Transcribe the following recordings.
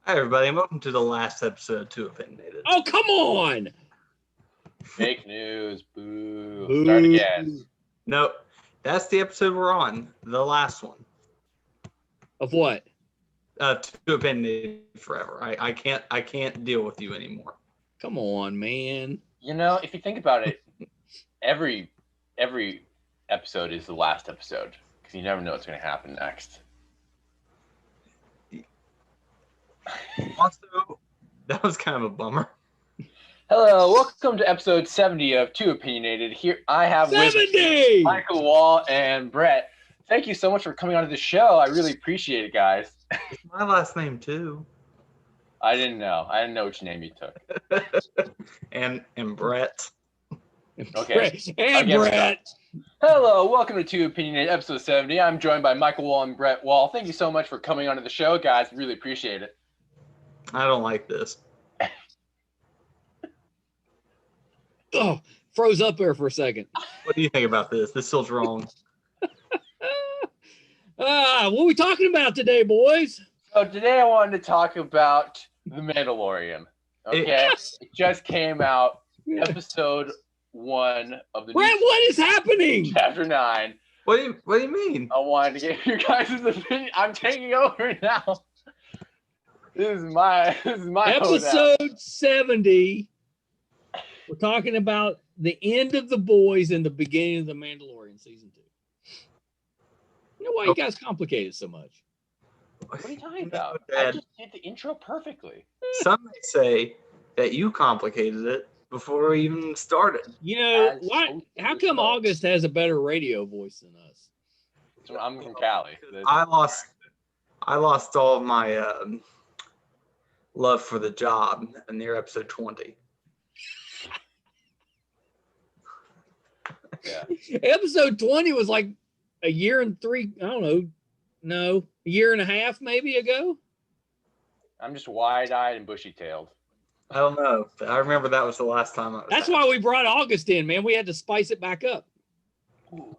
Hi, everybody, and welcome to the last episode of Too Opinionated. Oh, come on! Fake news. Boo. Start again. No, that's the episode we're on, the last one. Of what? Too Opinionated forever. I can't deal with you anymore. Come on, man. You know, if you think about it, every episode is the last episode because you never know what's going to happen next. Also, that was kind of a bummer. Hello, welcome to episode 70 of Too Opinionated. Here I have 70! with Michael Wall and Brett. Thank you so much for coming onto the show. I really appreciate it, guys. It's my last name too. I didn't know which name you took. and Brett. Okay. And Brett. Hello, welcome to Too Opinionated, episode 70. I'm joined by Michael Wall and Brett Wall. Thank you so much for coming onto the show, guys. Really appreciate it. I don't like this. Oh, froze up there for a second. What do you think about this? This feels wrong. What are we talking about today, boys? So today I wanted to talk about The Mandalorian. Okay, it just came out, episode 1 of the Brett, what is happening? chapter 9. What do you mean? I wanted to get your guys' opinion. I'm taking over now. This is my Episode 70. We're talking about the end of The Boys and the beginning of The Mandalorian season 2. You know why you guys complicate it so much? What are you talking about? I just did the intro perfectly. Some may say that you complicated it before we even started. You know, why? How come August has a better radio voice than us? So I'm from Cali. I lost all of my love for the job near episode 20. Yeah. Episode 20 was like a year and a year and a half maybe ago. I'm just wide-eyed and bushy-tailed. I don't know. I remember that was the last time I was. That's why we brought August in, man. We had to spice it back up. Ooh.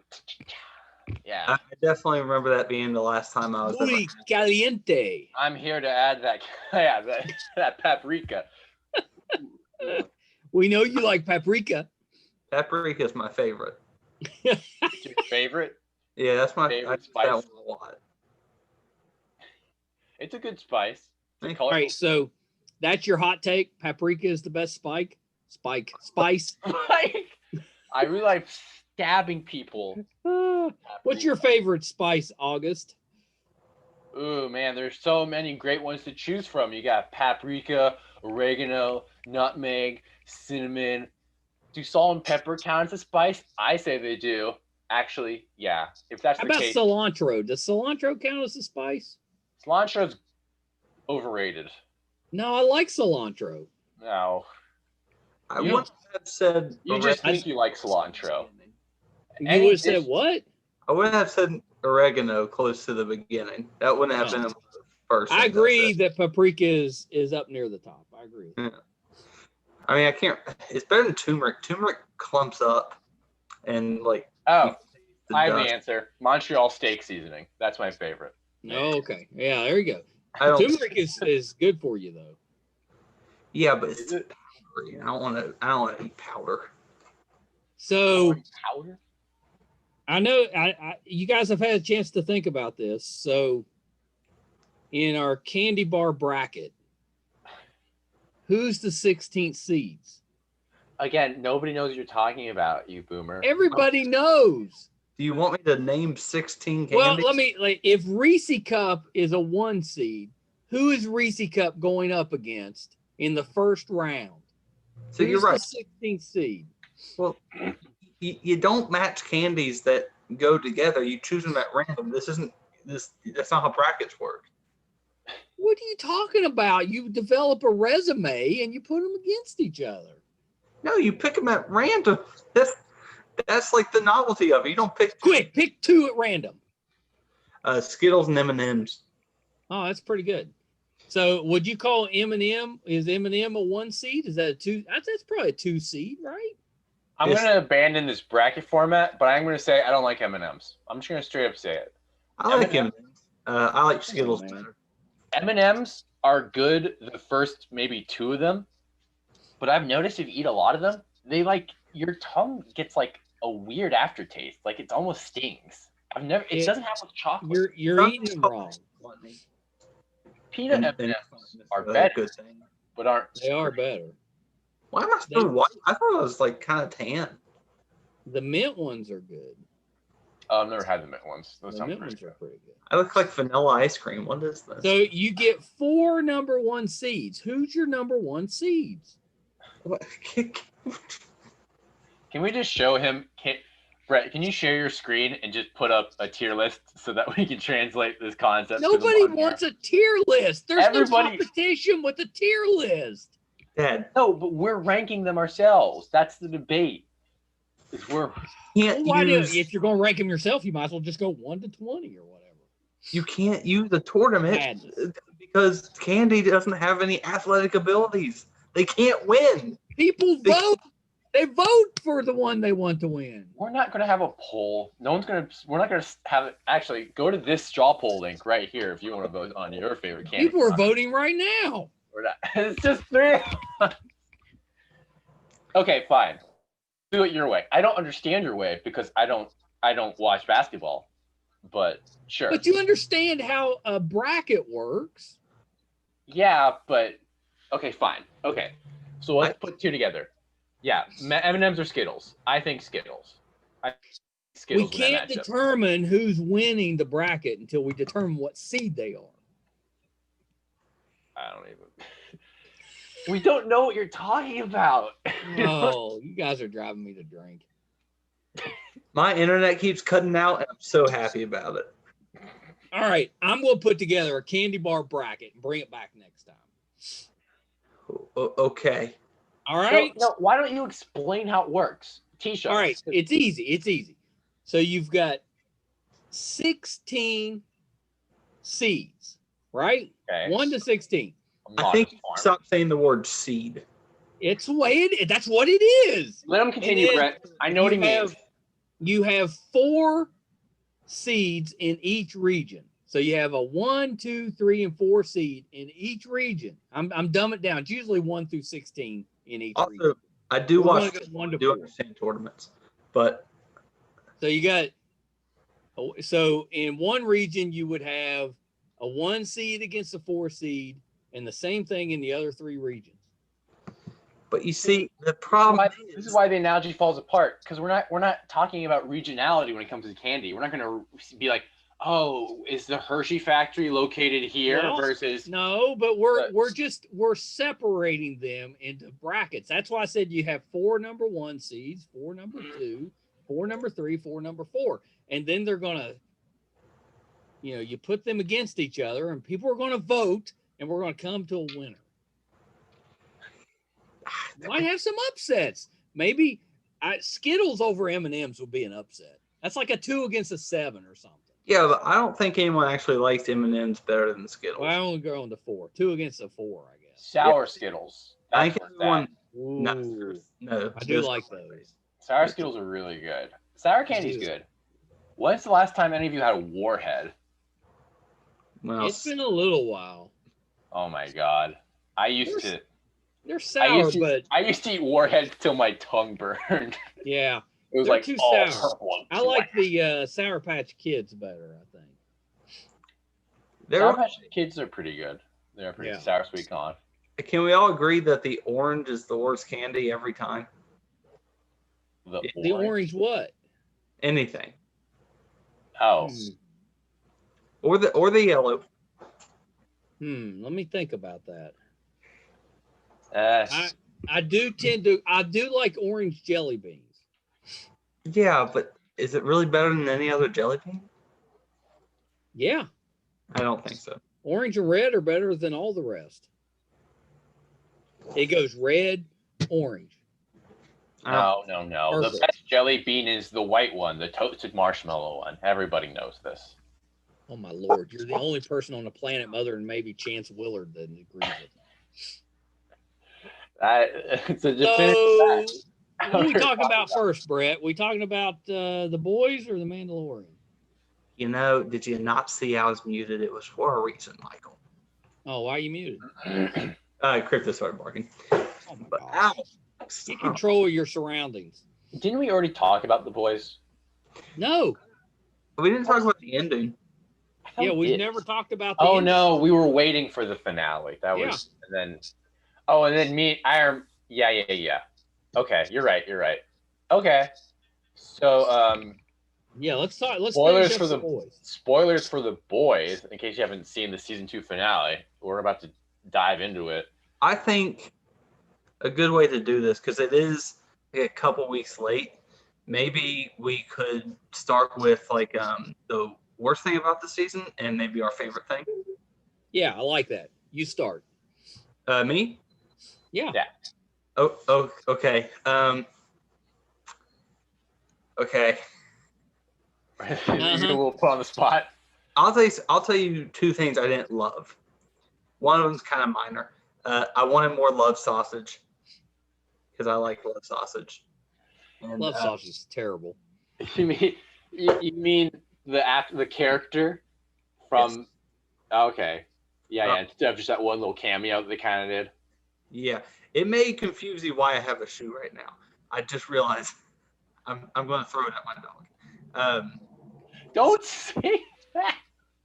Yeah. I definitely remember that being the last time I was. Muy caliente. I'm here to add that paprika. We know you like paprika. Paprika is my favorite. It's your favorite? Yeah, that's my Favorite I spice? That one a lot. It's a good spice. It's All right, so that's your hot take. Paprika is the best spice. Like, I really like stabbing people. What's your favorite spice, August? Ooh, man, there's so many great ones to choose from. You got paprika, oregano, nutmeg, cinnamon. Do salt and pepper count as a spice? I say they do. Actually, yeah. If that's How the about case, cilantro? Does cilantro count as a spice? cilantro's overrated. No, I like cilantro. No, I You- wouldn't have said. you just think you like cilantro. You would have said what? I wouldn't have said oregano close to the beginning. That wouldn't have been the first. I thing agree said. that paprika is up near the top. I agree. I mean, I can't. It's better than turmeric. Turmeric clumps up, and like. Oh, the I have the dust. answer. Montreal steak seasoning. That's my favorite. Oh, okay. Yeah, there you go. I don't. Turmeric is good for you though. Yeah, but it's powdery. I don't want to eat powder. So Powder? I know you guys have had a chance to think about this. So in our candy bar bracket, who's the 16th seeds? Again, nobody knows what you're talking about, you boomer. Everybody knows. Do you want me to name 16 candies? Well, if Reese Cup is a 1 seed, who is Reese Cup going up against in the first round? So you're Who's right. The 16th seed. Well, you don't match candies that go together. You choose them at random. That's not how brackets work. What are you talking about? You develop a resume and you put them against each other. No, you pick them at random. That's like the novelty of it. You don't pick. Quick, pick 2 at random. Skittles and M&Ms. Oh, that's pretty good. So would you call M&M, is M&M a 1 seed? Is that a 2? That's probably a 2 seed, right? I'm Yes. going to abandon this bracket format, but I'm going to say I don't like M&Ms. I'm just going to straight up say it. I like M&Ms. M&Ms. I like Come on, Skittles man. better. M&Ms are good the first maybe 2 of them, but I've noticed if you eat a lot of them, they like your tongue gets like a weird aftertaste. Like it almost stings. It doesn't have much chocolate. You're eating them wrong. Peanut And M&Ms are a better, good thing. but aren't. They are better. Why am I so white? I thought it was like kind of tan. The mint ones are good. I've never had the mint ones. Those The sound mint pretty ones are pretty good. I look like vanilla ice cream. What is this? So you get 4 number 1 seeds. Who's your number 1 seeds? What? Can we just show him? Brett, can you share your screen and just put up a tier list so that we can translate this concept? Nobody wants a tier list. There's no Everybody- competition with the tier list. Dad, No, but we're ranking them ourselves. That's the debate. Is we're can't If you're going to rank them yourself, you might as well just go 1 to 20 or whatever. you can't use the tournament Madness. because Candy doesn't have any athletic abilities. They can't win. People vote. They vote for the one they want to win. We're not going to have a poll. We're not going to have it. Actually, go to this straw poll link right here if you want to vote on your favorite candy. People are voting right now. We're not. It's just 3. Okay, fine. Do it your way. I don't understand your way because I don't watch basketball. But sure. But you understand how a bracket works. Yeah, but okay, fine. Okay, so let's put 2 together. Yeah, M&Ms or Skittles. I think Skittles. We can't determine who's winning the bracket until we determine what seed they are. I don't even. We don't know what you're talking about. Oh, you guys are driving me to drink. My internet keeps cutting out, and I'm so happy about it. All right, I'm going to put together a candy bar bracket and bring it back next time. Okay. All right. No, why don't you explain how it works? T-shirt. All right, it's easy. It's easy. So you've got 16 seeds, right? Okay. 1 to 16. I think stop saying the word seed. It's the way that's what it is. Let him continue, Brett. I know what he means. You have 4 seeds in each region. So you have a 1, 2, 3, and 4 seed in each region. I'm dumbing it down. It's usually 1 through 16 in each region. Also, I do watch. I do understand tournaments, but so you got. So in one region you would have a 1 seed against a 4 seed, and the same thing in the other 3 regions. But you see, the problem this is why the analogy falls apart, because we're not talking about regionality when it comes to candy. We're not going to be like, oh, is the Hershey factory located here versus no, but we're separating them into brackets. That's why I said you have 4 number 1 seeds, 4 number 2, 4 number 3, 4 number 4, and then they're gonna, you put them against each other, and people are gonna vote, and we're gonna come to a winner. Might have some upsets. Maybe Skittles over M&Ms would be an upset. That's like a 2 against a 7 or something. Yeah, but I don't think anyone actually likes M&Ms better than Skittles. Well, I only go on to 4. 2 against a 4, I guess. sour Skittles. I think everyone. Ooh, No, I do like those. Sour Skittles are really good. Sour candy's good. When's the last time any of you had a Warhead? Well, It's been a little while. Oh my god. I used to They're but I used to eat Warheads till my tongue burned. yeah, It was they're like too all sour. purple. I like the Sour Patch Kids better, I think. Sour Patch Kids are pretty good. They're pretty Yeah. sour sweet con. Can we all agree that the orange is the worst candy every time? The orange what? Anything. Oh. Or the yellow. Let me think about that. Uh, I do like orange jelly beans. Yeah, but is it really better than any other jelly bean? Yeah, I don't think so. orange and red are better than all the rest. It goes red, orange. no. Perfect. The best jelly bean is the white one, the toasted marshmallow one. Everybody knows this. Oh my Lord, you're the only person on the planet, other than maybe Chance Willard, that agrees with me. It's a definitive fact. What are we talking about first, Brett? We talking about the boys or the Mandalorian? Did you not see I was muted? It was for a reason, Michael. Oh, why are you muted? Crypto started barking. Oh my But gosh. ow! Get Stop. control of your surroundings. Didn't we already talk about the boys? No. We didn't talk about the ending. I thought Yeah, we we've did. never talked about the Oh ending. no, we were waiting for the finale. That Yeah. was, and then, and then me. Yeah. Okay, you're right. Okay, so Yeah, let's talk. Let's spoilers finish for up the boys. spoilers for the boys. In case you haven't seen the season 2 finale, we're about to dive into it. I think a good way to do this, because it is a couple weeks late, maybe we could start with like the worst thing about the season and maybe our favorite thing. Yeah, I like that. You start. Me? Yeah. Oh, okay. Okay. We'll put on the spot. I'll tell you two things I didn't love. One of them's kind of minor. I wanted more love sausage because I like love sausage. And, Love sausage is terrible. You mean the character from? Yes. Okay, yeah. Instead of just that one little cameo that they kind of did. Yeah, it may confuse you why I have a shoe right now. I just realized I'm going to throw it at my dog. Don't say that.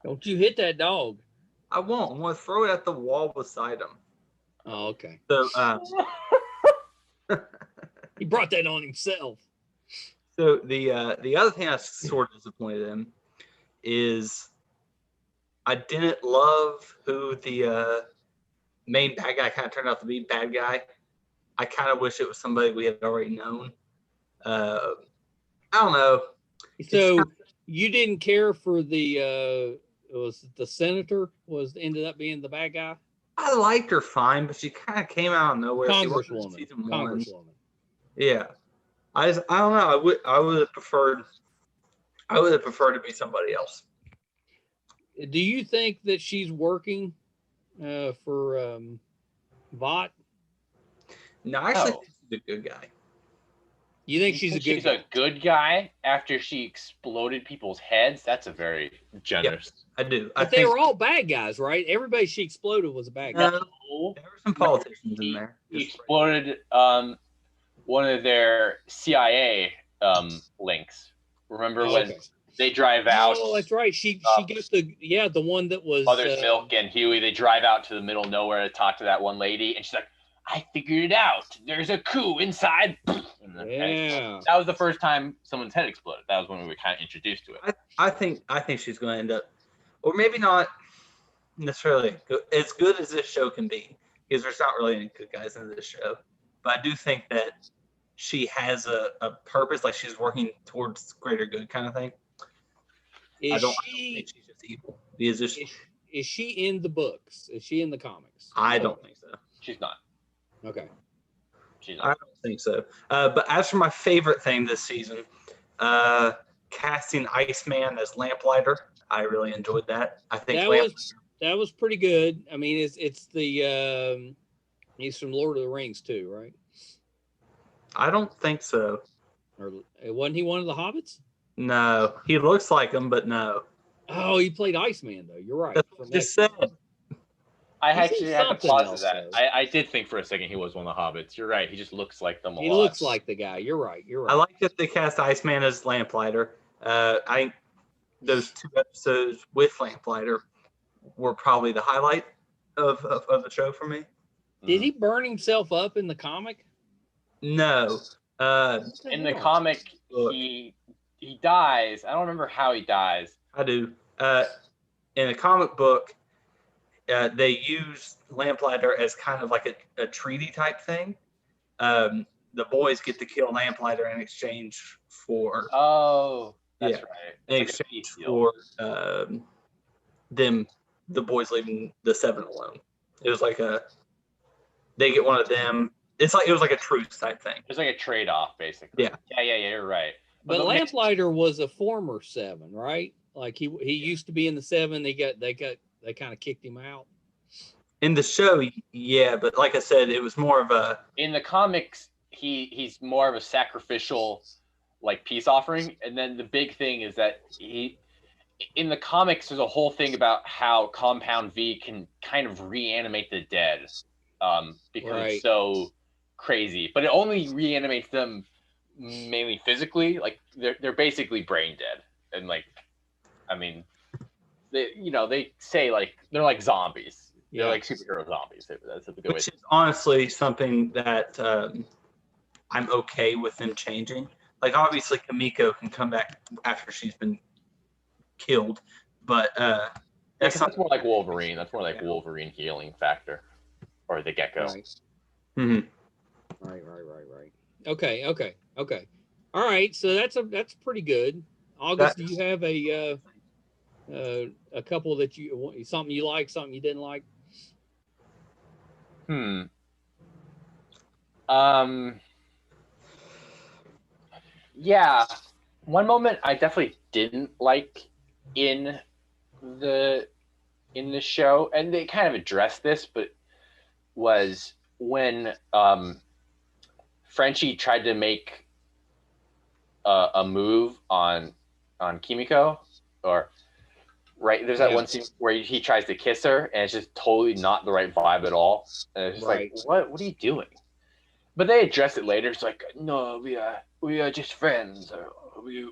Don't you hit that dog. I won't. I'm going to throw it at the wall beside him. Oh, okay. So, He brought that on himself. so the other thing I was sort of disappointed in is I didn't love who the main bad guy kind of turned out to be. Bad guy. I kind of wish it was somebody we had already known. I don't know. So you didn't care for the was the senator ended up being the bad guy? I liked her fine, but she kind of came out of nowhere. Congresswoman. Season 1. Congresswoman. Yeah. I don't know. I would have preferred to be somebody else. Do you think that she's working for Vought? No, I actually think she's a good guy. You think she's a good guy after she exploded people's heads? That's a very generous. I do. But they were all bad guys, right? Everybody she exploded was a bad guy. There were some politicians in there. He exploded one of their CIA links. Remember when they drive out? Oh, that's right. She gets the one that was Mother's Milk and Huey. They drive out to the middle of nowhere to talk to that one lady, and she's like, "I figured it out. There's a coup inside." Yeah, that was the first time someone's head exploded. That was when we were kind of introduced to it. I think she's going to end up, or maybe not necessarily as good as this show can be, because there's not really any good guys in this show. But I do think that she has a purpose, like she's working towards greater good kind of thing. I don't think she's just evil. Is she in the books? Is she in the comics? I don't think so. She's not. Okay. She's not. I don't think so. But as for my favorite thing this season, casting Iceman as Lamplighter, I really enjoyed that. I think that was pretty good. I mean, it's the he's from Lord of the Rings too, right? I don't think so. Or wasn't he one of the hobbits? No, he looks like him, but no. Oh, he played Iceman though. You're right. That's what I just said. I actually had to pause that. I did think for a second he was one of the hobbits. You're right. He just looks like them a lot. He looks like the guy. You're right. I like that they cast Iceman as Lamplighter. I think those 2 episodes with Lamplighter were probably the highlight of the show for me. Did he burn himself up in the comic? No. In the comic, he dies. I don't remember how he dies. I do. In the comic book, they use Lamplighter as kind of like a treaty type thing. The boys get to kill Lamplighter in exchange for. Oh, that's right. In exchange for them, the boys leaving the 7 alone. It was like they get one of them. It was like a truce type thing. It's like a trade-off, basically. Yeah. Yeah. You're right. But Lamplighter was a former 7, right? Like he used to be in the 7. They kind of kicked him out. In the show, yeah, but like I said, it was more of a. In the comics, he's more of a sacrificial, like, peace offering, and then the big thing is that in the comics, there's a whole thing about how Compound V can kind of reanimate the dead, because it's so crazy. But it only reanimates them mainly physically. Like they're basically brain dead, and like, I mean, they say like they're like zombies. They're like superhero zombies. That's a good way. Which is honestly something that I'm okay with them changing. Like obviously Kamiko can come back after she's been killed, but that's more like Wolverine. That's more like Wolverine healing factor, or the Gecko. Right. Right. Okay. All right. So that's pretty good. August, do you have a couple that something you like, something you didn't like? Yeah. One moment I definitely didn't like in the show, and they kind of addressed this, but was when Frenchie tried to make a move on Kimiko, or there's that one scene where he tries to kiss her, and it's just totally not the right vibe at all. And it's just like, what are you doing? But they address it later. It's like, no, we are just friends. Or we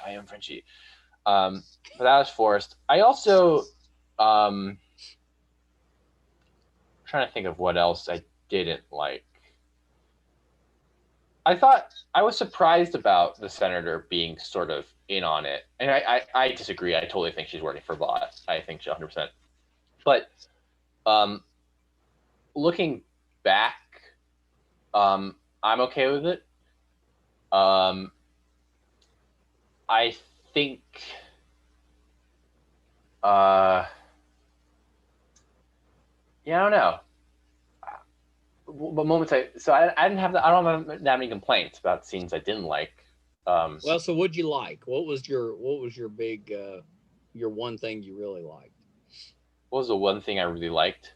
I am Frenchie. But that was forced. I also trying to think of what else I didn't like. I was surprised about the senator being sort of in on it, and I disagree. I totally think she's working for Bot. I think she 100%. But looking back, I'm okay with it. I think I don't know. But moments I didn't have I don't have that many complaints about scenes I didn't like. Well, so what'd you like? What was your big your one thing you really liked? What was the one thing I really liked?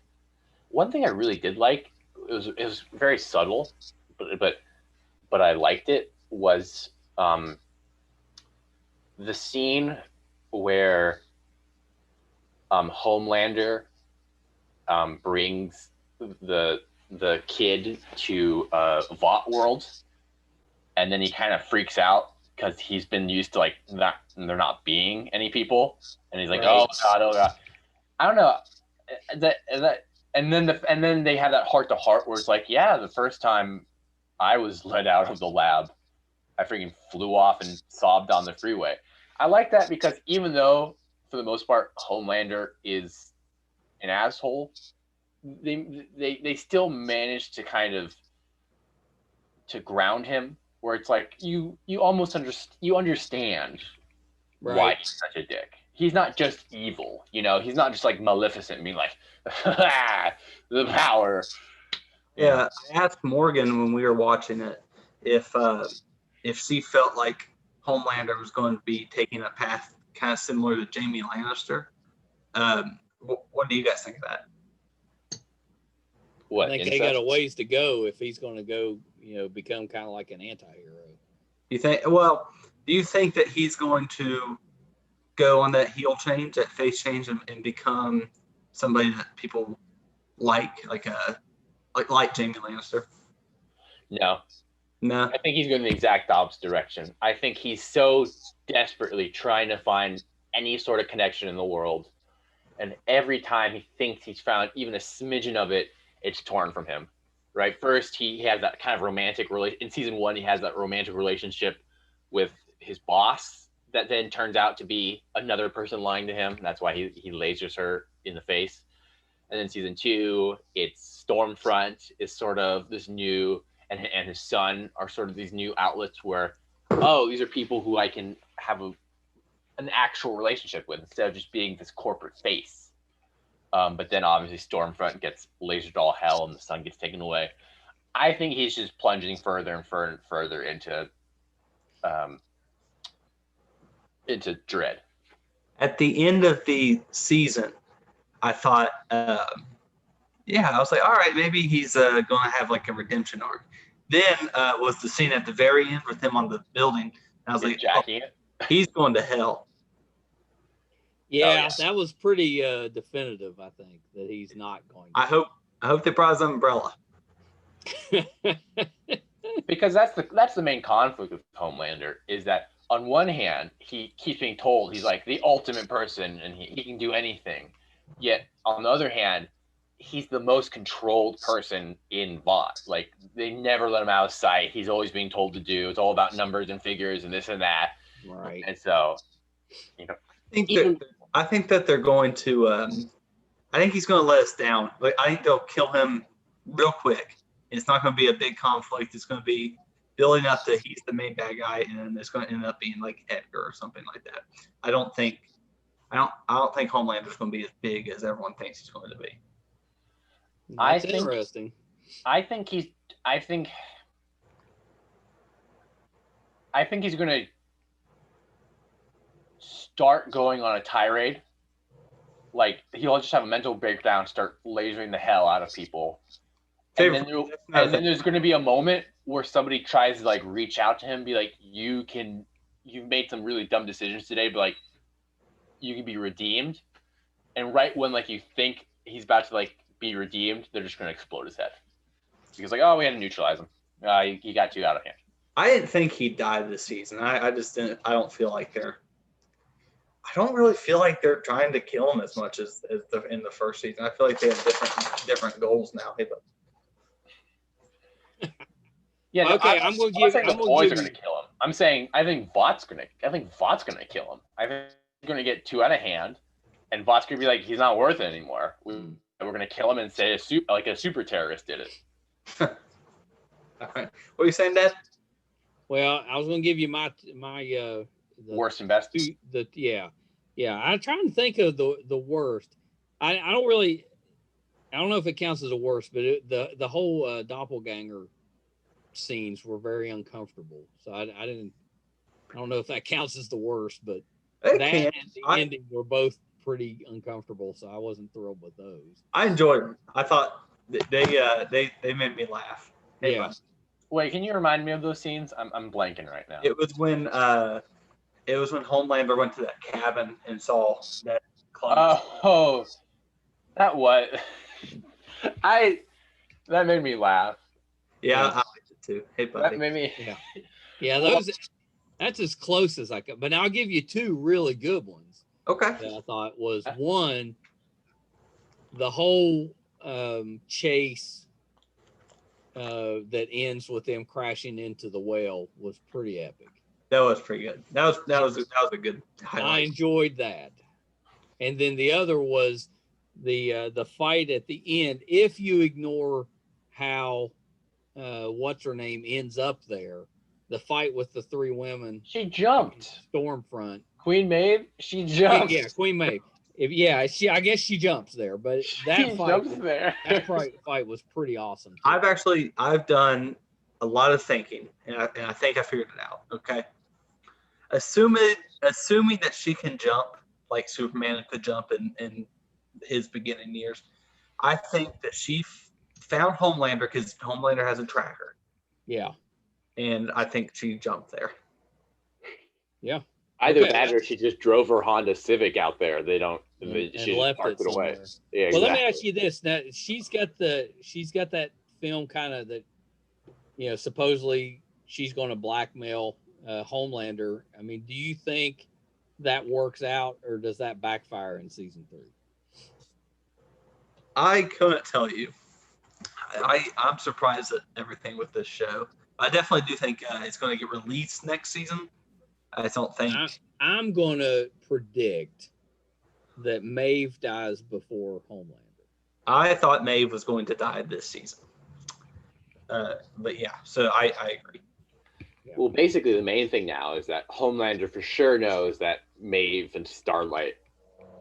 One thing I really did like, it was very subtle, but I liked it, was the scene where Homelander brings the kid to Vought World, and then he kind of freaks out because he's been used to they're not being any people, and he's like, oh god, I don't know that, and then they have that heart to heart where it's like, yeah, the first time I was let out of the lab, I freaking flew off and sobbed on the freeway. I like that because even though for the most part Homelander is an asshole, they still managed to kind of to ground him, where it's like you almost understand why he's such a dick. He's not just evil, he's not just like Maleficent being like the power. Yeah, I asked Morgan when we were watching it if she felt like Homelander was going to be taking a path kind of similar to Jaime Lannister. What do you guys think of that? I think they got a ways to go if he's going to go, become kind of like an anti-hero. Do you think that he's going to go on that heel change, that face change, and become somebody that people like Jaime Lannister? No. No. I think he's going the exact opposite direction. I think he's so desperately trying to find any sort of connection in the world, and every time he thinks he's found even a smidgen of it, it's torn from him. Right? First, he has that kind of romantic in season 1. He has that romantic relationship with his boss that then turns out to be another person lying to him. That's why he lasers her in the face. And then season 2, it's Stormfront is sort of this new, and his son are sort of these new outlets where, these are people who I can have an actual relationship with instead of just being this corporate face. But then obviously Stormfront gets lasered all hell and the sun gets taken away. I think he's just plunging further and further into dread. At the end of the season, I thought, I was like, all right, maybe he's going to have like a redemption arc. Then was the scene at the very end with him on the building. And I was like, jacking it. He's going to hell. Yeah, that was pretty definitive. I think that he's not going to. I hope they brought his umbrella. Because that's the main conflict with Homelander, is that on one hand he keeps being told he's like the ultimate person and he can do anything, yet on the other hand he's the most controlled person in Vought. Like they never let him out of sight. He's always being told to do. It's all about numbers and figures and this and that. Right. And so, I think that they're going to. I think he's going to let us down. Like I think they'll kill him real quick. It's not going to be a big conflict. It's going to be building up that he's the main bad guy, and it's going to end up being like Edgar or something like that. I don't think Homelander's going to be as big as everyone thinks he's going to be. That's interesting. I think he's going to start going on a tirade. Like he'll just have a mental breakdown, start lasering the hell out of people. And then there's going to be a moment where somebody tries to like reach out to him, be like, you've made some really dumb decisions today, but like you can be redeemed. And right when like you think he's about to like be redeemed, they're just going to explode his head. Because like, oh, we had to neutralize him. He got too out of hand. I didn't think he died this season. I just didn't. I don't feel like they're. I don't really feel like they're trying to kill him as much as in the first season. I feel like they have different goals now. Hey, but. Yeah, no, okay. I'm going to give. The boys are going to kill him. I'm saying I think Vought's going to kill him. I think he's going to get too out of hand, and Vought's going to be like, he's not worth it anymore. We're going to kill him and say a super terrorist did it. All right. What are you saying, Dad? Well, I was going to give you my worst and best. I'm trying to think of the worst. I don't know if it counts as a worst, but the whole doppelganger scenes were very uncomfortable. So I don't know if that counts as the worst, but and the ending were both pretty uncomfortable. So I wasn't thrilled with those. I enjoyed them. I thought they made me laugh. Yeah. Wait, can you remind me of those scenes? I'm blanking right now. It was when Homelander went to that cabin and saw that clone. Oh, that what? That made me laugh. Yeah, I liked it too. Hey, buddy. That made me. Yeah. That's as close as I could. But now I'll give you two really good ones. Okay. That I thought was one, the whole chase that ends with them crashing into the whale was pretty epic. That was pretty good. That was a good highlight. I enjoyed that. And then the other was the fight at the end. If you ignore how what's her name ends up there, the fight with the three women. She jumped. Stormfront. Queen Maeve. She jumped. Yeah, Queen Maeve. I guess she jumps there, but that fight was pretty awesome. Too. I've done a lot of thinking, and I think I figured it out. Okay, assuming that she can jump like Superman could jump in his beginning years, I think that she found Homelander because Homelander has a tracker. Yeah, and I think she jumped there. Yeah. Either that or she just drove her Honda Civic out there. She just left parked it away. Yeah, well, let me ask you this. Now, she's got that film kind of that, supposedly she's going to blackmail Homelander. I mean, do you think that works out, or does that backfire in season 3? I couldn't tell you. I'm surprised at everything with this show. I definitely do think it's going to get released next season. I don't think. I'm going to predict that Maeve dies before Homelander. I thought Maeve was going to die this season. But yeah, so I agree. Yeah. Well, basically the main thing now is that Homelander for sure knows that Maeve and Starlight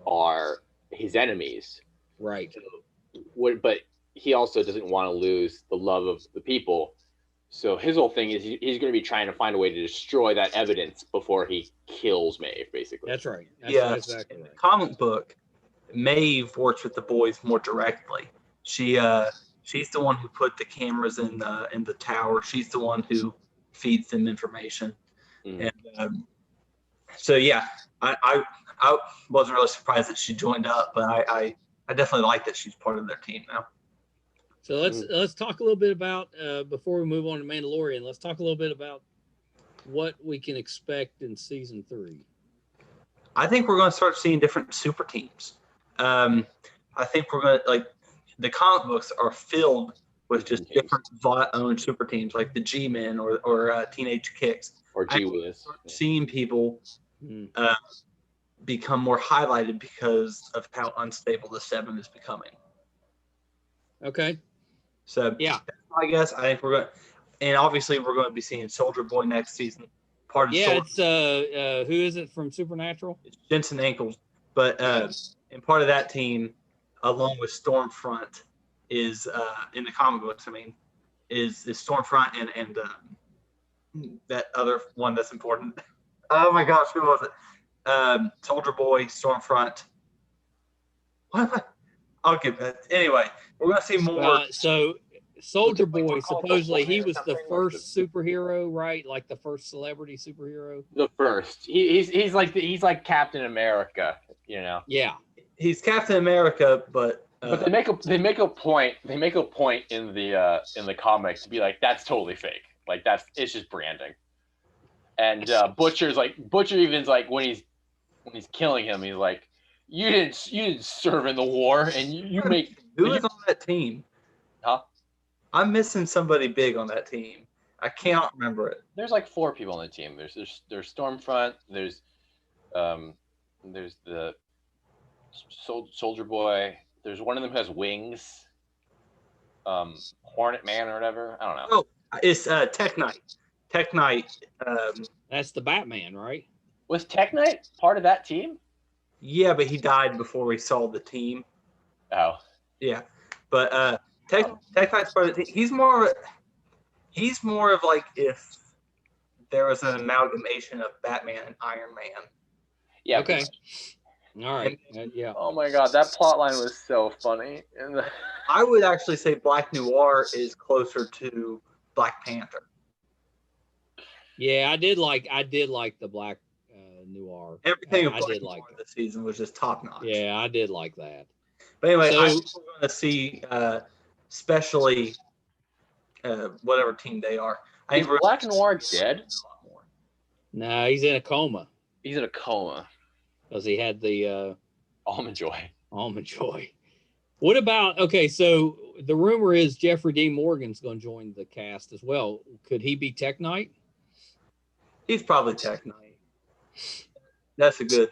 are his enemies. Right. But he also doesn't want to lose the love of the people. So his whole thing is he's going to be trying to find a way to destroy that evidence before he kills Maeve, basically. That's right. That's exactly right. In the comic book, Maeve works with the boys more directly. She's the one who put the cameras in the tower. She's the one who feeds them information. Mm-hmm. And so yeah, I I wasn't really surprised that she joined up, but I definitely like that she's part of their team now. So let's talk a little bit about before we move on to Mandalorian. Let's talk a little bit about what we can expect in season 3. I think we're going to start seeing different super teams. I think we're going to like the comic books are filled with just different Vought-owned super teams, like the G-Men or Teenage Kicks. Or G-Wiz. Seeing people become more highlighted because of how unstable the 7 is becoming. Okay. So yeah, I guess I think we're going, and obviously we're going to be seeing Soldier Boy next season. Part of it's who is it from Supernatural? It's Jensen Ackles, but and part of that team, along with Stormfront, is in the comic books. I mean, is Stormfront and that other one that's important. Oh my gosh, who was it? Soldier Boy, Stormfront. What? Okay, anyway, we're gonna see more. So Soldier Boy, supposedly he was the first superhero, right? Like the first celebrity superhero. The first. He's like Captain America, you know. Yeah. He's Captain America, but they make a point in the comics to be like, that's totally fake. Like it's just branding. And Butcher even's like when he's killing him, he's like, you didn't serve in the war, and you make who is on that team? Huh? I'm missing somebody big on that team. I cannot remember it. There's like 4 people on the team. There's Stormfront. There's the Soldier Boy. There's one of them who has wings. Hornet Man or whatever. I don't know. Oh, it's Tech Knight. Tech Knight. That's the Batman, right? Was Tech Knight part of that team? Yeah, but he died before we saw the team. Oh. Yeah, but Tech Knight's part of the team. He's more of like if there was an amalgamation of Batman and Iron Man. Yeah. Okay. All right. Yeah. Oh my God, that plot line was so funny. I would actually say Black Noir is closer to Black Panther. Yeah, I did like the Black Noir. Everything I did like this season was just top notch. Yeah, I did like that. But anyway, I think we're going to see, especially whatever team they are. Is Black Noir dead? No, he's in a coma. He's in a coma because he had the almond joy. Almond joy. What about so the rumor is Jeffrey Dean Morgan's going to join the cast as well. Could he be Tech Knight? He's probably Tech Knight. That's a good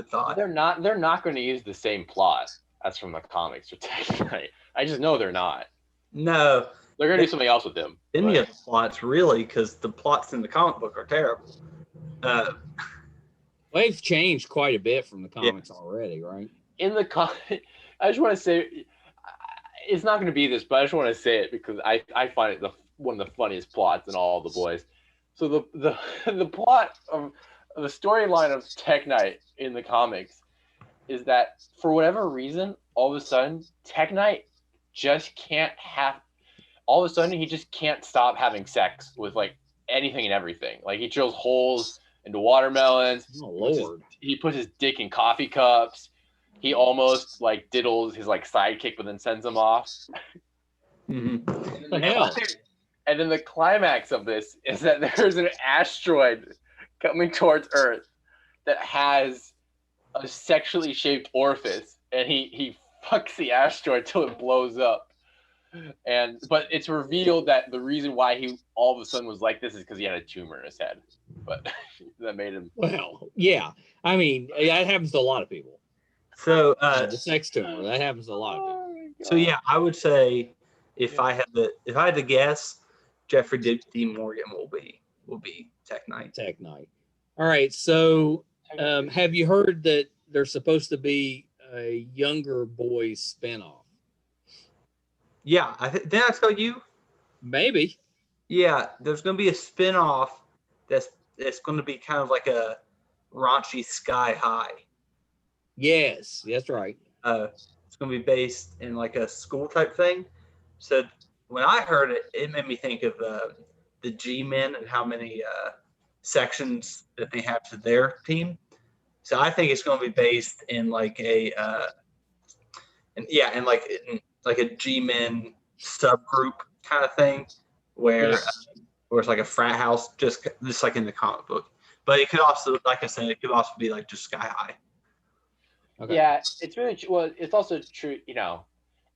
thought. They're not going to use the same plot as from the comics for Tech Knight. I just know they're not. No. They're going to do something else with him. Any of the plots, really, because the plots in the comic book are terrible. They've changed quite a bit from the comics already, right? In the I just want to say, it's not going to be this, but I just want to say it because I find it one of the funniest plots in all the boys. So the plot of the storyline of Tech Knight in the comics is that for whatever reason, all of a sudden, Tech Knight just can't all of a sudden he just can't stop having sex with like anything and everything. Like he drills holes into watermelons. Oh Lord. He puts his dick in coffee cups. He almost like diddles his like sidekick, but then sends him off. What the hell? And then the climax of this is that there's an asteroid coming towards Earth that has a sexually shaped orifice, and he fucks the asteroid till it blows up. But it's revealed that the reason why he all of a sudden was like this is because he had a tumor in his head. But that made him. Well, yeah. I mean, that happens to a lot of people. So the sex tumor that happens to a lot of people. So yeah, I would say if I had to guess, Jeffrey Dean Morgan will be Tech Knight. Tech Knight. All right. So have you heard that there's supposed to be a Younger Boys spinoff? Yeah, did I tell you? Maybe. Yeah, there's going to be a spinoff that's going to be kind of like a raunchy Sky High. Yes, that's right. It's going to be based in like a school type thing. So when I heard it, it made me think of the G-Men and how many sections that they have to their team. So I think it's going to be based in like a like a G-men subgroup kind of thing, where it's like a frat house, just like in the comic book. But it could also, like I said, it could also be like just Sky High. Okay. Yeah, it's really well. It's also true.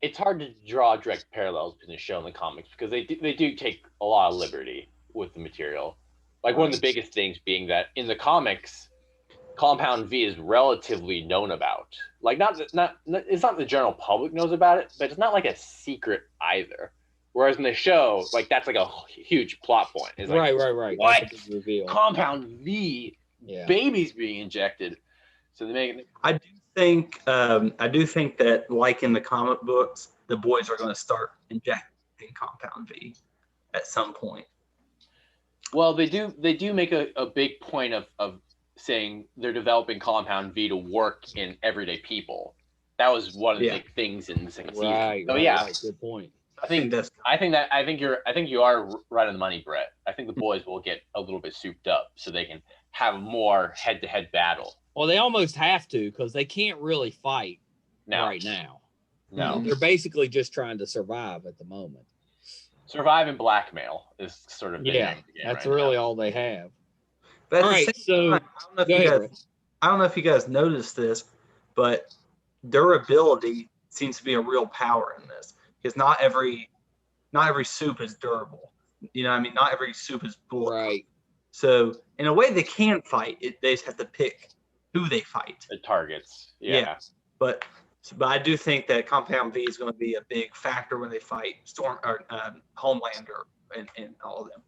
It's hard to draw direct parallels between the show and the comics because they do take a lot of liberty with the material. Like one of the biggest things being that in the comics, Compound V is relatively known about. Like it's not the general public knows about it, but it's not like a secret either. Whereas in the show, like that's like a huge plot point. It's like, right. What? That's a big reveal. Compound V, babies being injected. So they make it. I do think that, like in the comic books, the boys are going to start injecting Compound V at some point. Well, they do make a big point of saying they're developing Compound V to work in everyday people. That was one of the big things in the second season. Right. Good point. I think you are right on the money, Brett. I think the boys will get a little bit souped up so they can have more head-to-head battle. Well, they almost have to because they can't really fight right now. No. They're basically just trying to survive at the moment. Survive and blackmail is sort of that's really all they have. But all right, so I don't know if you guys noticed this, but durability seems to be a real power in this because not every soup is durable. You know what I mean? Not every soup is bulletproof. Right. So in a way, they can fight. They just have to pick who they fight. The targets. Yeah. But I do think that Compound V is going to be a big factor when they fight Homelander and all of them.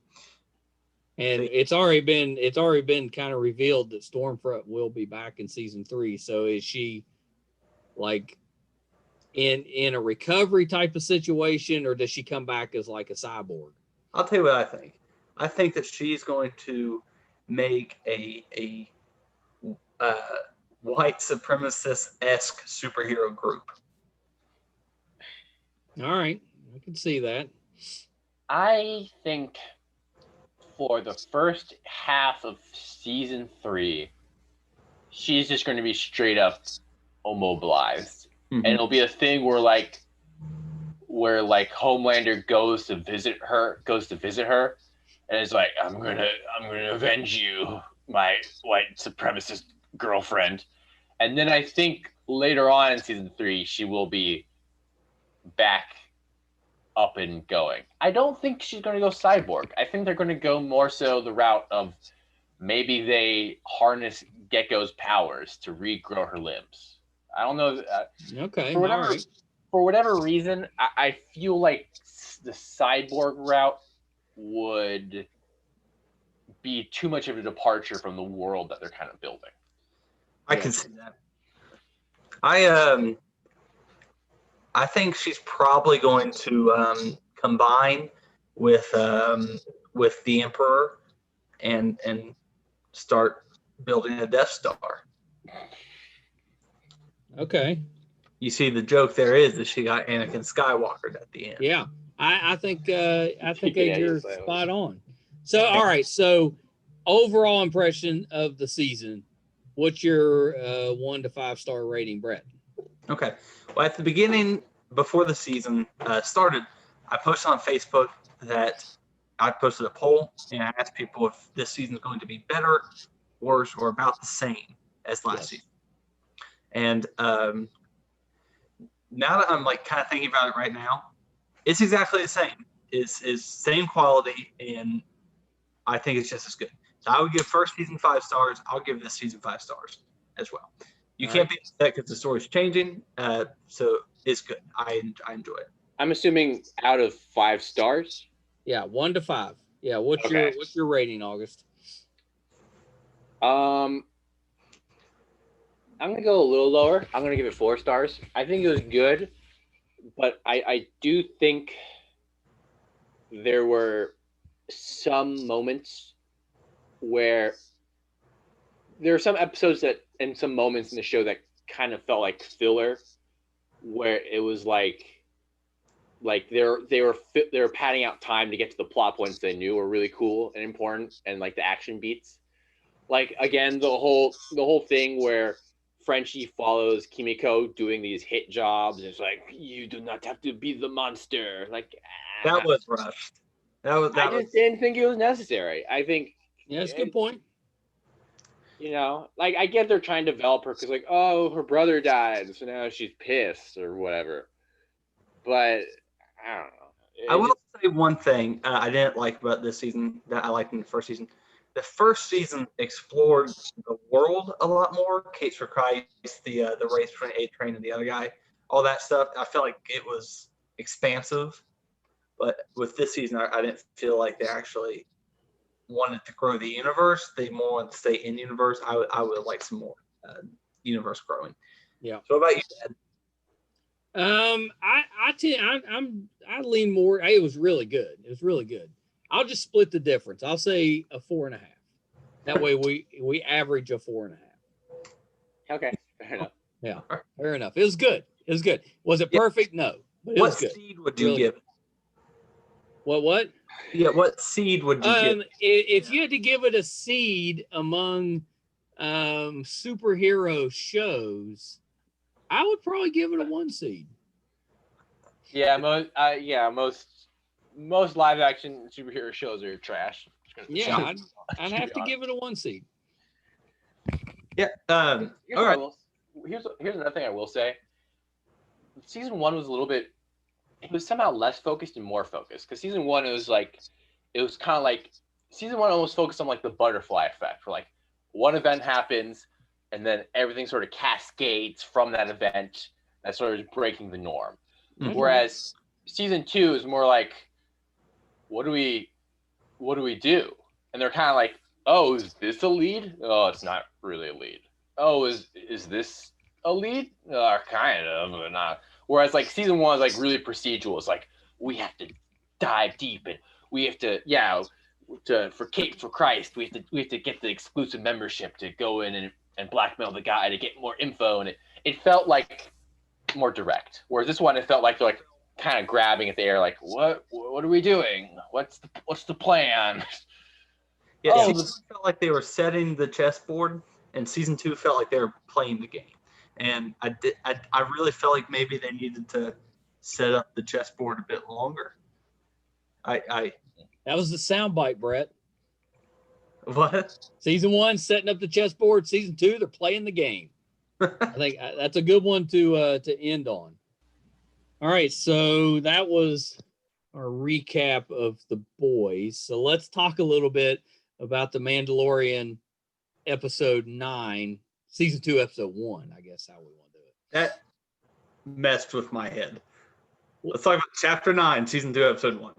And it's already been kind of revealed that Stormfront will be back in season 3. So is she like in a recovery type of situation, or does she come back as like a cyborg? I'll tell you what I think. I think that she's going to make a white supremacist-esque superhero group. All right. I can see that. I think for the first half of season 3, she's just going to be straight up immobilized. Mm-hmm. And it'll be a thing where Homelander goes to visit her, and is like, I'm gonna avenge you, my white supremacist girlfriend. And then I think later on in season 3, she will be back up and going. I don't think she's going to go cyborg. I think they're going to go more so the route of maybe they harness Gecko's powers to regrow her limbs. I don't know. Okay. For whatever reason, I feel like the cyborg route would be too much of a departure from the world that they're kind of building. I can see that. I think she's probably going to combine with the Emperor and start building a Death Star. Okay. You see, the joke there is that she got Anakin Skywalker at the end. Yeah, I think you're spot on. So, all right. So, overall impression of the season. What's your 1 to 5 star rating, Brett? Okay. Well, at the beginning, before the season started, I posted on Facebook that I posted a poll and I asked people if this season is going to be better, worse, or about the same as last season. And now that I'm like kind of thinking about it right now, it's exactly the same. It's same quality, and I think it's just as good. So I would give first season 5 stars. I'll give this season 5 stars as well. You can't be upset because the story's changing, so it's good. I enjoy it. I'm assuming out of 5 stars. Yeah, 1 to 5. Yeah, what's your rating, August? I'm gonna go a little lower. I'm gonna give it 4 stars. I think it was good, but I do think there were some moments where there are some episodes that and some moments in the show that kind of felt like filler, where it was like they were padding out time to get to the plot points they knew were really cool and important and like the action beats. Like again, the whole thing where Frenchie follows Kimiko doing these hit jobs. It's like, you do not have to be the monster. Like, That was rushed. I just didn't think it was necessary. I think, Yeah, that's a good point. you know, like I get they're trying to develop her because like, oh, her brother died, so now she's pissed or whatever. But I don't know. I will say one thing I didn't like about this season that I liked in the first season. The first season explored the world a lot more. Kate's for Christ, the race between A-Train and the other guy, all that stuff. I felt like it was expansive, but with this season, I didn't feel like they actually wanted to grow the universe. They more wanted to stay in the universe. I would like some more universe growing. Yeah. So what about you, Dad? I lean more. It was really good. It was really good. I'll just split the difference. I'll say a 4.5. That way we average a 4.5. Okay, fair enough. Yeah, fair enough. It was good. It was good. Was it perfect? No, but it was good. What seed would you give? What? Yeah, what seed would you give? If you had to give it a seed among superhero shows, I would probably give it a 1 seed. Yeah, most live action superhero shows are trash. Yeah, I'd have to give it a 1 seed. Yeah. All right. Here's another thing I will say. Season 1 was a little bit. It was somehow less focused and more focused because season 1 it was kind of like season 1 almost focused on like the butterfly effect, where like one event happens and then everything sort of cascades from that event that sort of breaking the norm. Mm-hmm. Whereas season 2 is more like, what do we do? And they're kind of like, oh, is this a lead? Oh, it's not really a lead. Oh, is this a lead? Kind of, but not. Whereas like season 1 is like really procedural. It's like we have to dive deep and we have to for Kate for Christ we have to get the exclusive membership to go in and blackmail the guy to get more info, and it felt like more direct. Whereas this one, it felt like they're like kind of grabbing at the air, like what are we doing? What's the plan? Yeah, season 1 felt like they were setting the chessboard, and season 2 felt like they were playing the game. And I really felt like maybe they needed to set up the chessboard a bit longer. That was the soundbite, Brett. What? Season 1 setting up the chessboard. Season 2 they're playing the game. I think that's a good one to end on. All right, so that was our recap of The Boys. So let's talk a little bit about The Mandalorian episode 9. Season 2, episode 1, I guess how we want to do it. That messed with my head. Let's talk about chapter 9, season 2, episode 1.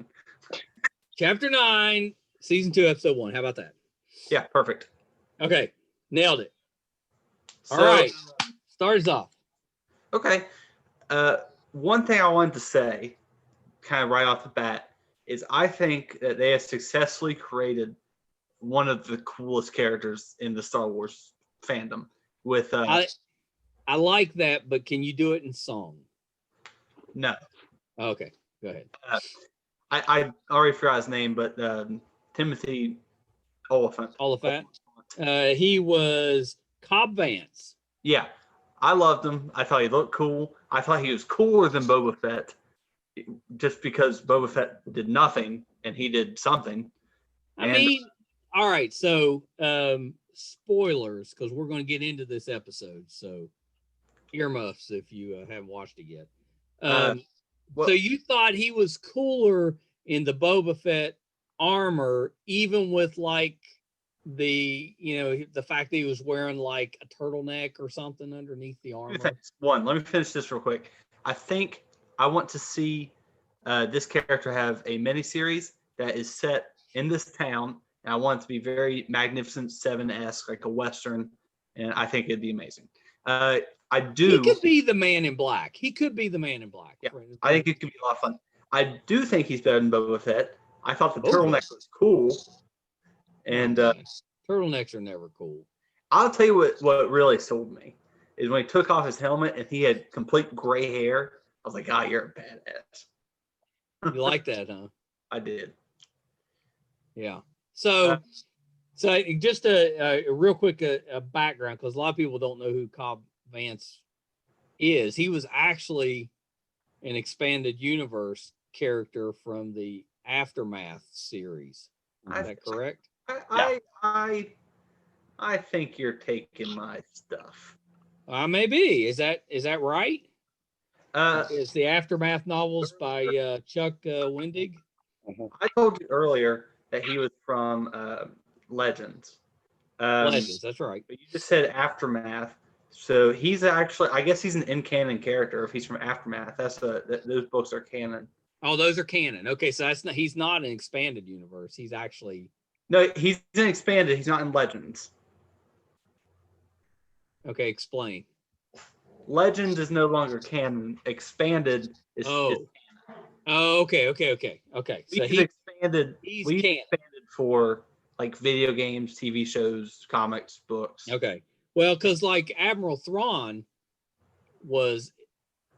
Chapter 9, season 2, episode 1. How about that? Yeah, perfect. Okay, nailed it. All right, start us off. Okay. One thing I wanted to say, kind of right off the bat, is I think that they have successfully created one of the coolest characters in the Star Wars fandom. With I like that, but can you do it in song? No. Okay, go ahead. I already forgot his name, but Timothy Oliphant. He was Cobb Vance. Yeah, I loved him. I thought he looked cool. I thought he was cooler than Boba Fett, just because Boba Fett did nothing and he did something. All right, so spoilers, because we're going to get into this episode, so earmuffs if you haven't watched it yet. So you thought he was cooler in the Boba Fett armor, even with like the fact that he was wearing like a turtleneck or something underneath the armor. Let me finish this real quick. I think I want to see this character have a miniseries that is set in this town. And I want it to be very Magnificent Seven-esque, like a Western, and I think it'd be amazing. I do. He could be the Man in Black. Yeah, I think it could be a lot of fun. I do think he's better than Boba Fett. I thought the turtleneck was cool. And turtlenecks are never cool. I'll tell you what really sold me is when he took off his helmet and he had complete gray hair. I was like, you're a badass. You like that, huh? I did. Yeah. So So just a real quick a background, because a lot of people don't know who Cobb Vance is. He was actually an expanded universe character from the Aftermath series. Is that correct? I think you're taking my stuff. Maybe. Is that right? Is the Aftermath novels by Chuck Wendig? I told you earlier that he was from Legends. Legends, that's right. But you just said Aftermath. So he's actually, I guess he's an in-canon character if he's from Aftermath. Those books are canon. Oh, those are canon. Okay, so he's not an expanded universe. He's actually... No, he's in expanded. He's not in Legends. Okay, explain. Legends is no longer canon. Expanded is canon. Oh, okay. So he's expanded. He's expanded for like video games, TV shows, comics, books. Okay. Well, because like Admiral Thrawn was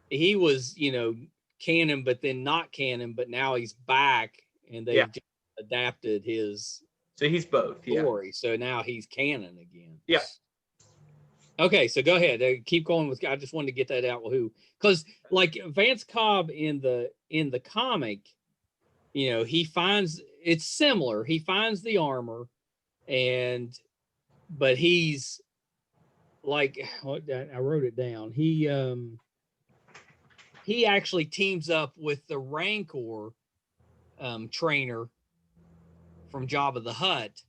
canon, but then not canon, but now he's back, and they just adapted his. So he's both. Story. Yeah. So now he's canon again. Yeah. Okay, so go ahead. Keep going with. I just wanted to get that out. Because like Vance Cobb in the comic, he finds it's similar. He finds the armor, but he's like, I wrote it down. He actually teams up with the Rancor trainer from Jabba the Hutt,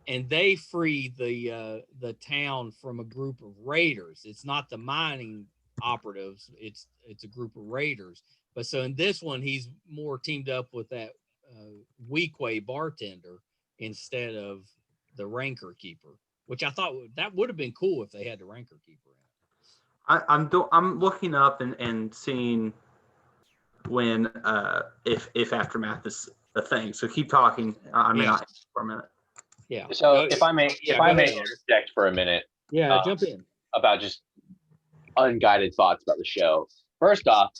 and they free the town from a group of raiders. It's not the mining operatives. It's a group of raiders. But so in this one, he's more teamed up with that Weequay bartender instead of the Rancor keeper, which I thought that would have been cool if they had the Rancor keeper in. I'm looking up and seeing when if Aftermath is a thing. So keep talking. I mean, for a minute. Yeah. So if I may interject for a minute. Yeah, jump in. About just unguided thoughts about the show. First off,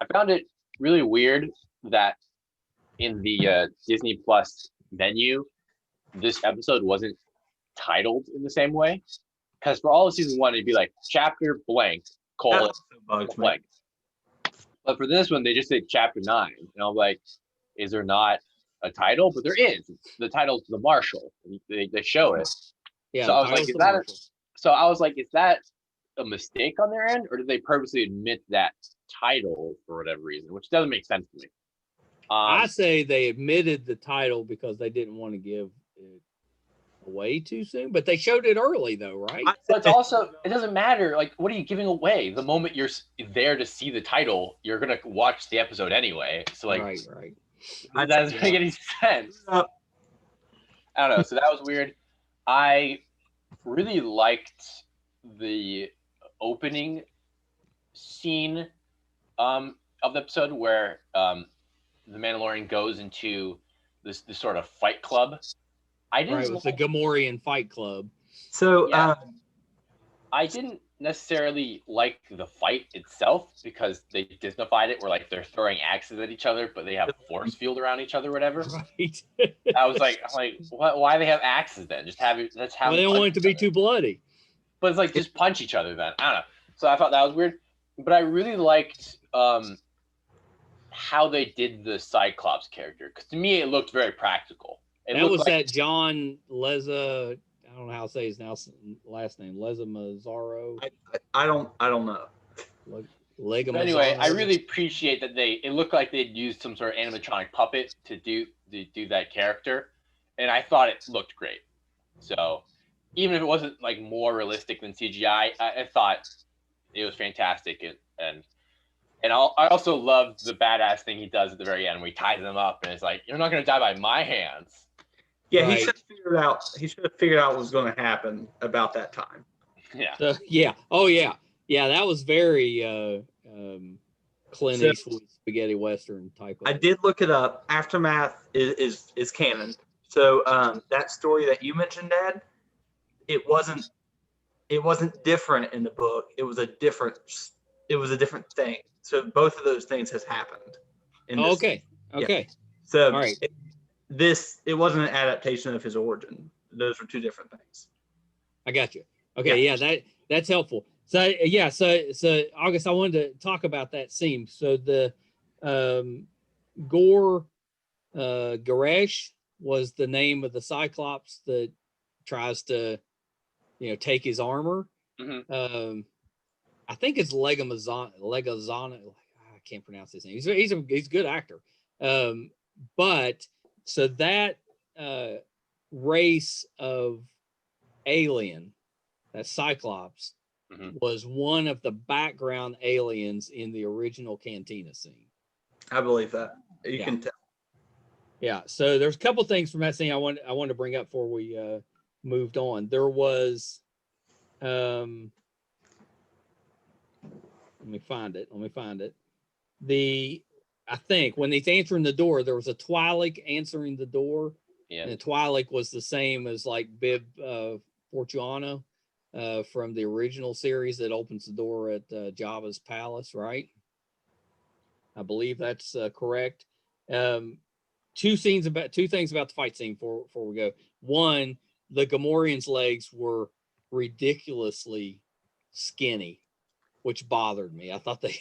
I found it really weird that in the Disney Plus menu, this episode wasn't titled in the same way. Because for all of season 1, it'd be like chapter blank, blank. But for this one, they just say chapter 9. And I'm like, is there not a title? But there is. The title's The Marshal. They show it. Yeah. So I was like, is that a mistake on their end, or did they purposely admit that title for whatever reason, which doesn't make sense to me. I say they admitted the title because they didn't want to give it away too soon, but they showed it early though, right? But it's also, it doesn't matter. Like, what are you giving away? The moment you're there to see the title, you're gonna watch the episode anyway. So like, right. That doesn't make any sense. I don't know. So that was weird. I really liked the opening scene of the episode where the Mandalorian goes into this sort of fight club. I didn't with the Gamorrean fight club. So I didn't necessarily like the fight itself because they Disneyfied it where like they're throwing axes at each other, but they have force field around each other, whatever. Right. I was like, why do they have axes then? Let's have. Well, they don't want it to be too bloody. But it's like just punch each other then. I don't know. So I thought that was weird, but I really liked how they did the Cyclops character, because to me it looked very practical. That was that John Leza. I don't know how to say his last name. Leza Mazzaro. I don't know. Anyway, I really appreciate that it looked like they'd used some sort of animatronic puppet to do that character, and I thought it looked great. So even if it wasn't like more realistic than CGI, I thought it was fantastic, and I also loved the badass thing he does at the very end where he ties them up and it's like, you're not gonna die by my hands. Yeah, right. He should have figured out what was going to happen about that time. Yeah. So, yeah. Oh yeah. Yeah, that was very Clint Eastwood spaghetti western type of. I did look it up. Aftermath is canon. So that story that you mentioned, Dad, it wasn't different in the book. It was a different thing. So both of those things has happened. Okay. Yeah. So all right. it wasn't an adaptation of his origin. Those were two different things. I got you. Okay, yeah, that's helpful. So yeah, so August, I wanted to talk about that scene. So the Gore Garesh was the name of the Cyclops that tries to, take his armor. Mm-hmm. I think it's Legazana. I can't pronounce his name. He's a good actor. But so that race of alien, that Cyclops, was one of the background aliens in the original Cantina scene. I believe that. You can tell. Yeah. So there's a couple things from that scene I want to bring up before we moved on. There was, let me find it. I think when he's answering the door, there was a Twi'lek answering the door. Yeah. And the Twi'lek was the same as like Bib Fortuano from the original series that opens the door at Jabba's palace, right? I believe that's correct. Two things about the fight scene before we go. One, the Gamorrean's legs were ridiculously skinny, which bothered me. I thought they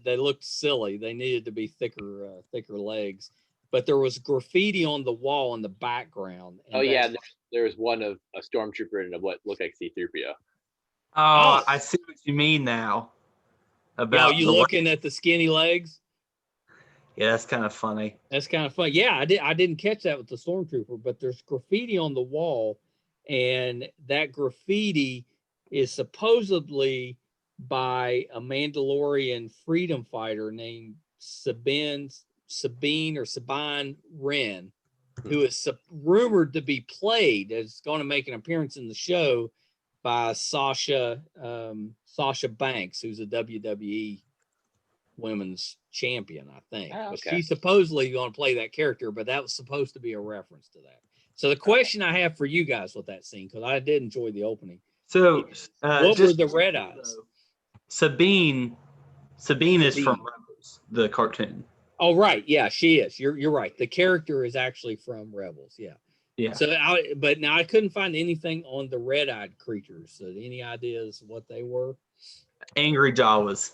looked silly. They needed to be thicker legs. But there was graffiti on the wall in the background. There was one of a stormtrooper and what looked like C-3PO. Oh, I see what you mean now. About you looking at the skinny legs? Yeah, that's kind of funny. That's kind of funny. Yeah, I didn't catch that with the stormtrooper, but there's graffiti on the wall, and that graffiti is supposedly by a Mandalorian freedom fighter named Sabine Wren, who is rumored to be played as going to make an appearance in the show by Sasha Banks, who's a WWE women's champion, I think. Oh, okay. But she's supposedly going to play that character, but that was supposed to be a reference to that. So the question I have for you guys with that scene, because I did enjoy the opening. So what were the red eyes? Sabine is from Rebels, the cartoon. Oh, right. Yeah, she is. You're right. The character is actually from Rebels. Yeah. Yeah. So but now I couldn't find anything on the red-eyed creatures. So any ideas what they were? Angry Jawas.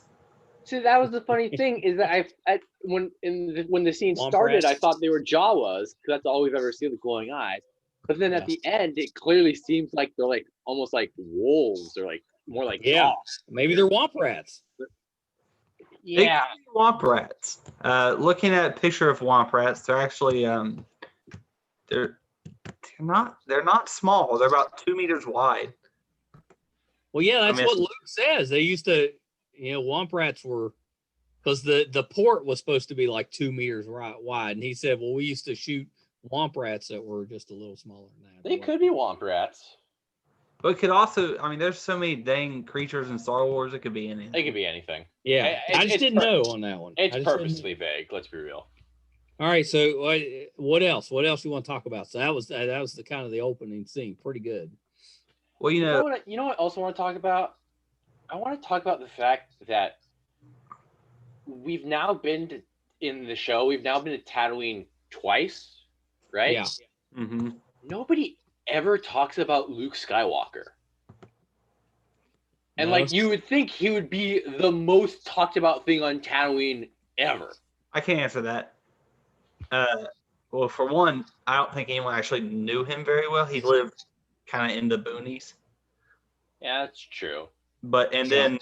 See, that was the funny thing is that when the scene started, I thought they were Jawas because that's all we've ever seen, the glowing eyes. But then at the end, it clearly seems like they're like almost like wolves or like more like dogs. Maybe they're womp rats. Yeah, womp rats. Looking at a picture of womp rats, they're actually they're not small. They're about 2 meters wide. Well, yeah, that's what Luke says. They used to, womp rats were, because the port was supposed to be like 2 meters wide, and he said, well, we used to shoot womp rats that were just a little smaller than that. They could be womp rats. But it could also, there's so many dang creatures in Star Wars, it could be anything. It could be anything. Yeah, I just didn't know on that one. It's purposely vague, let's be real. All right, so what else? What else you want to talk about? So that was the kind of the opening scene. Pretty good. Well, you know what I also want to talk about? I want to talk about the fact that we've now been to Tatooine twice, right? Yeah. Mm-hmm. Nobody ever talks about Luke Skywalker. And you would think he would be the most talked about thing on Tatooine ever. I can't answer that. Well, for one, I don't think anyone actually knew him very well. He lived kind of in the boonies. Yeah, that's true. But then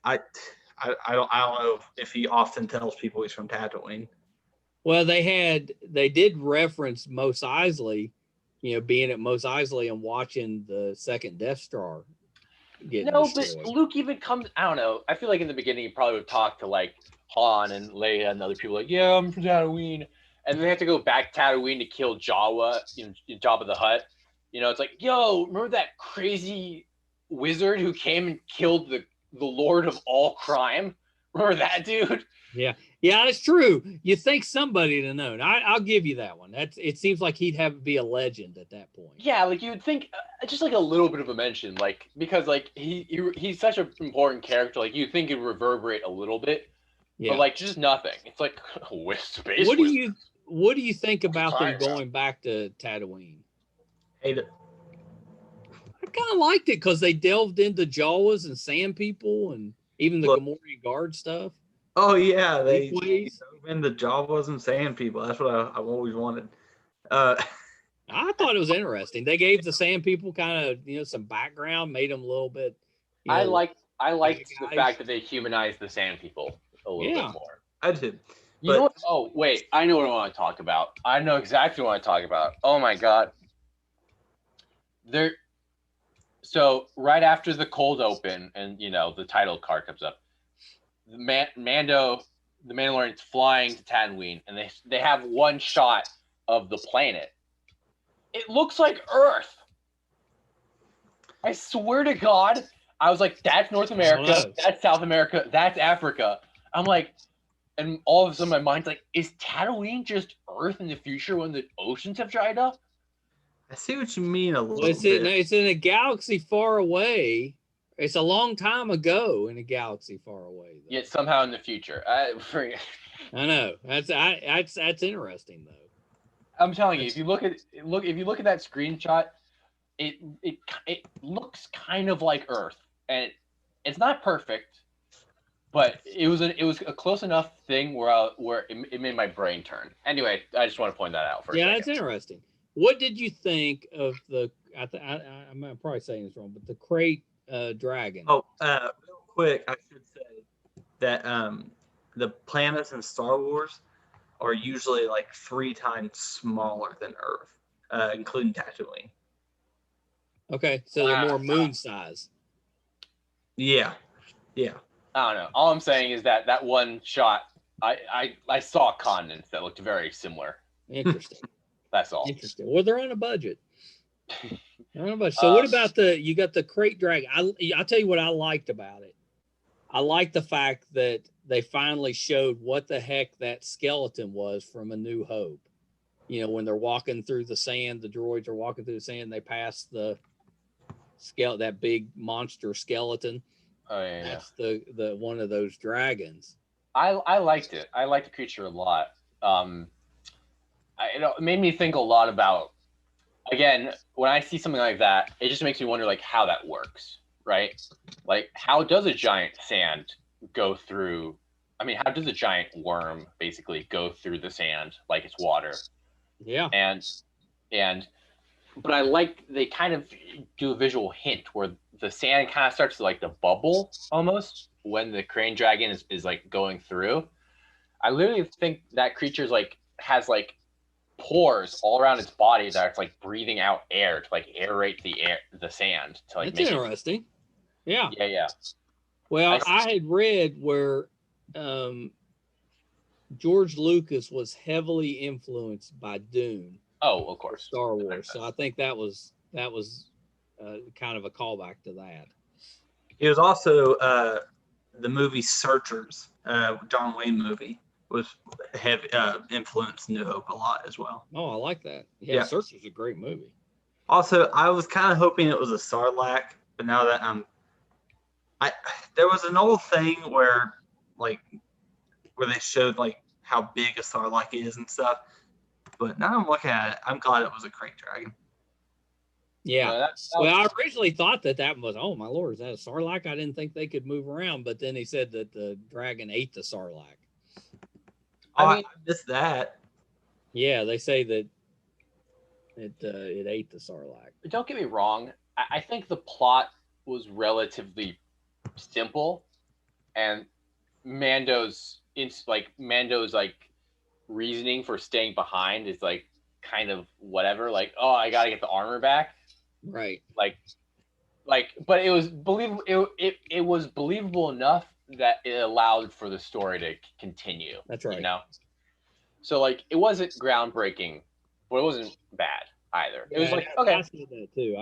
I don't know if he often tells people he's from Tatooine. Well, they did reference Mos Eisley, being at Mos Eisley and watching the second Death Star get destroyed. But Luke even comes, I don't know. I feel like in the beginning he probably would talk to like Han and Leia and other people like, yeah, I'm from Tatooine. And then they have to go back to Tatooine to kill Jawa, Jabba the Hutt. It's like, yo, remember that crazy wizard who came and killed the Lord of all crime? Remember that dude? Yeah, that's true. You think somebody to know. I'll give you that one. It seems like he'd be a legend at that point. Yeah, like you would think, just like a little bit of a mention, like because like he's such an important character. Like you think it'd reverberate a little bit, Yeah. But like just nothing. It's like space. What do you think about them Fire. going back to Tatooine? Hate it. I kind of liked it because they delved into Jawas and Sand People and even the Look. Gamorrean Guard stuff. Oh yeah, they Ways. in the Jawas and Sand People. That's what I've always wanted. I thought it was interesting. They gave the Sand People kind of some background, made them a little bit. I liked the guys. fact that they humanized the Sand People a little bit more. I did. You know what? Oh wait, I know what I want to talk about. I know exactly what I want to talk about. Oh my god. So right after the cold open and the title card comes up, the Mandalorian's flying to Tatooine, and they have one shot of the planet. It looks like Earth. I swear to God, I was like, that's North America, that's South America, that's Africa. I'm like, and all of a sudden my mind's like, is Tatooine just Earth in the future when the oceans have dried up? I see what you mean a little bit. It's in a galaxy far away. It's a long time ago in a galaxy far away. Though. Yet somehow in the future. I know. That's interesting though. I'm telling you, if you look at that screenshot, it looks kind of like Earth, and it's not perfect, but it was a close enough thing where it made my brain turn. Anyway, I just want to point that out for a second. That's interesting. What did you think of I'm probably saying this wrong, but the crate dragon? Oh, real quick, I should say that the planets in Star Wars are usually like 3 times smaller than Earth, including Tatooine. Okay, so they're more moon size. Yeah. I don't know. All I'm saying is that one shot, I saw continents that looked very similar. Interesting. That's all. Interesting. Well, they're on a budget. So what about you got the crate dragon? I'll tell you what I liked about it. I liked the fact that they finally showed what the heck that skeleton was from A New Hope. When they're walking through the sand, the droids are walking through the sand, they pass the that big monster skeleton. Oh yeah. That's the one of those dragons. I liked it. I liked the creature a lot. It made me think a lot about, again, when I see something like that, it just makes me wonder like how that works, right? Like how does a giant sand go through? I mean, how does a giant worm basically go through the sand like it's water? Yeah. But I like they kind of do a visual hint where the sand kind of starts to like the bubble almost when the crane dragon is like going through. I literally think that creature's like has like pores all around its body that it's like breathing out air to like aerate the sand to like. That's interesting. Yeah. Well, I had read where George Lucas was heavily influenced by Dune. Oh, of course. Star Wars. So I think that was kind of a callback to that. It was also the movie Searchers, John Wayne movie, was heavy influenced New Hope a lot as well. Oh, I like that. Yeah. Searchers is a great movie. Also, I was kind of hoping it was a Sarlacc, but now that there was an old thing where they showed like how big a Sarlacc is and stuff. But now I'm looking at it, I'm glad it was a crate dragon. Yeah. Well, I originally thought that was, oh my Lord, is that a Sarlacc? I didn't think they could move around, but then he said that the dragon ate the Sarlacc. I missed that. Yeah, they say that it ate the Sarlacc. But don't get me wrong. I think the plot was relatively simple, and Mando's reasoning for staying behind is like kind of whatever. Like, oh, I gotta get the armor back. Right. But it was believable. It was believable enough that it allowed for the story to continue. That's right. So like it wasn't groundbreaking, but it wasn't bad either. It was like okay. I said that too.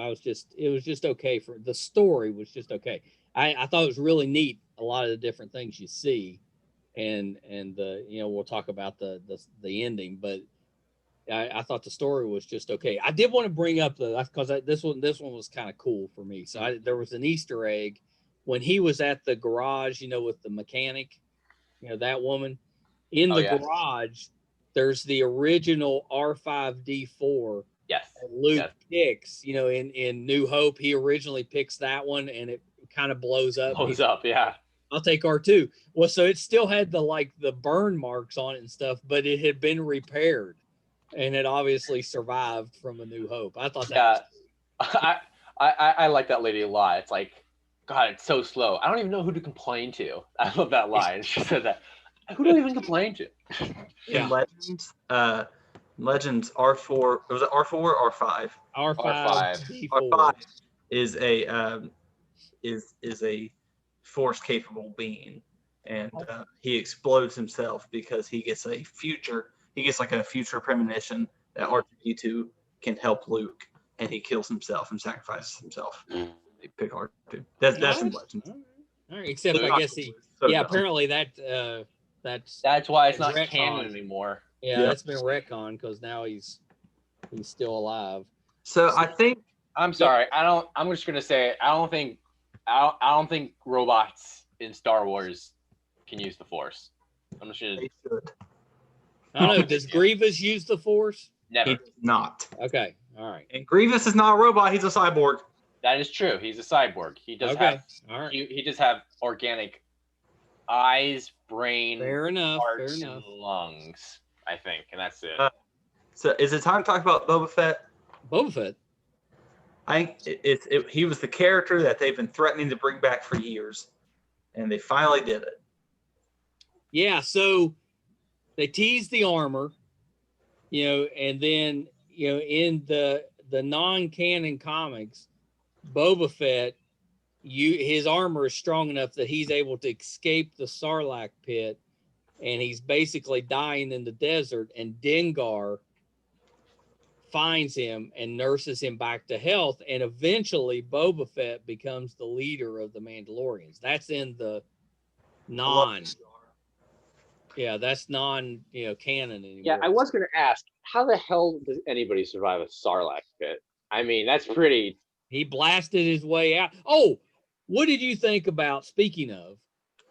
It was just okay for the story was just okay. I thought it was really neat. A lot of the different things you see, and we'll talk about the ending, but I thought the story was just okay. I did want to bring up because this one was kind of cool for me. So there was an Easter egg when he was at the garage, with the mechanic, that woman. In the garage, there's the original R5D4. Yes. Luke picks, in New Hope, he originally picks that one and it kind of blows up. Yeah. I'll take R2. Well, so it still had the burn marks on it and stuff, but it had been repaired and it obviously survived from A New Hope. I thought that was I like that lady a lot. It's like, God, it's so slow. I don't even know who to complain to. I love that line. She said that. Who do I even complain to? In Legends R4, was it R4 or R5? R5. R5 is a force capable being, and he explodes himself because he gets a future premonition that R2D2 can help Luke, and he kills himself and sacrifices himself. They pick R2. That's in Legends. All right, except I guess apparently that's why it's not canon anymore. Yeah, that's been retconned because now he's still alive. So I think I'm sorry. I'm just gonna say I don't think robots in Star Wars can use the Force. I'm just gonna. They should. I don't know. Does Grievous use the Force? Never. He does not. Okay. All right. And Grievous is not a robot. He's a cyborg. That is true. He's a cyborg. He does have. All right. He does have organic eyes, brain, heart, and lungs. I think, and that's it. So is it time to talk about Boba Fett? Boba Fett. I think he was the character that they've been threatening to bring back for years, and they finally did it. Yeah, so they teased the armor, and then in the non-canon comics, Boba Fett, his armor is strong enough that he's able to escape the Sarlacc pit, and he's basically dying in the desert, and Dengar finds him and nurses him back to health, and eventually Boba Fett becomes the leader of the Mandalorians. That's in the that's non canon anymore. Yeah, I was gonna ask, how the hell does anybody survive a Sarlacc pit? I mean, that's pretty. He blasted his way out. Oh, what did you think about? Speaking of,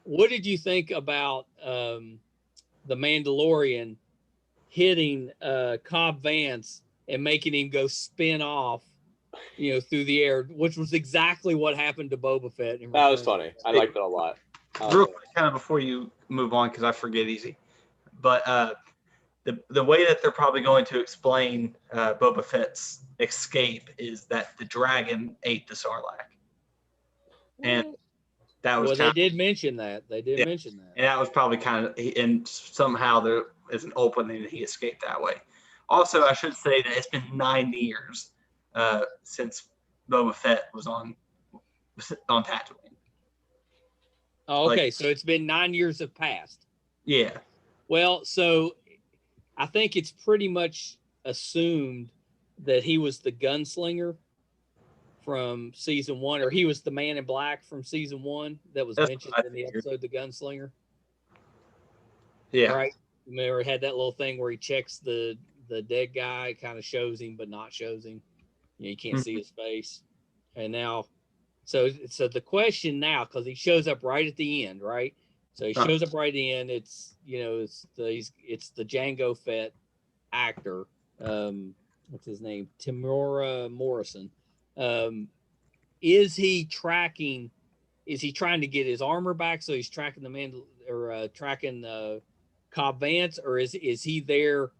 what did you think about the Mandalorian hitting Cobb Vance and making him go spin off, through the air, which was exactly what happened to Boba Fett. That was funny. I liked it a lot. Real quick, kind of before you move on, because I forget easy, but the way that they're probably going to explain Boba Fett's escape is that the dragon ate the Sarlacc, and that was. Well, they did mention that. Mention that, and that was probably kind of, and somehow there is an opening that he escaped that way. Also, I should say that it's been 9 years since Boba Fett was on Tatooine. Oh, okay. So it's been 9 years have passed. Yeah. Well, so I think it's pretty much assumed that he was the gunslinger from season 1, or he was the man in black from season 1 that was mentioned in the episode, The Gunslinger. Yeah. Right. Remember, it had that little thing where he checks the dead guy, kind of shows him, but not shows him. You can't see his face. And now, so the question now, because he shows up right at the end, right? So he shows up right at the end. It's it's the Jango Fett actor. What's his name? Timura Morrison. Is he trying to get his armor back? So he's tracking tracking Cobb Vance, or is he there?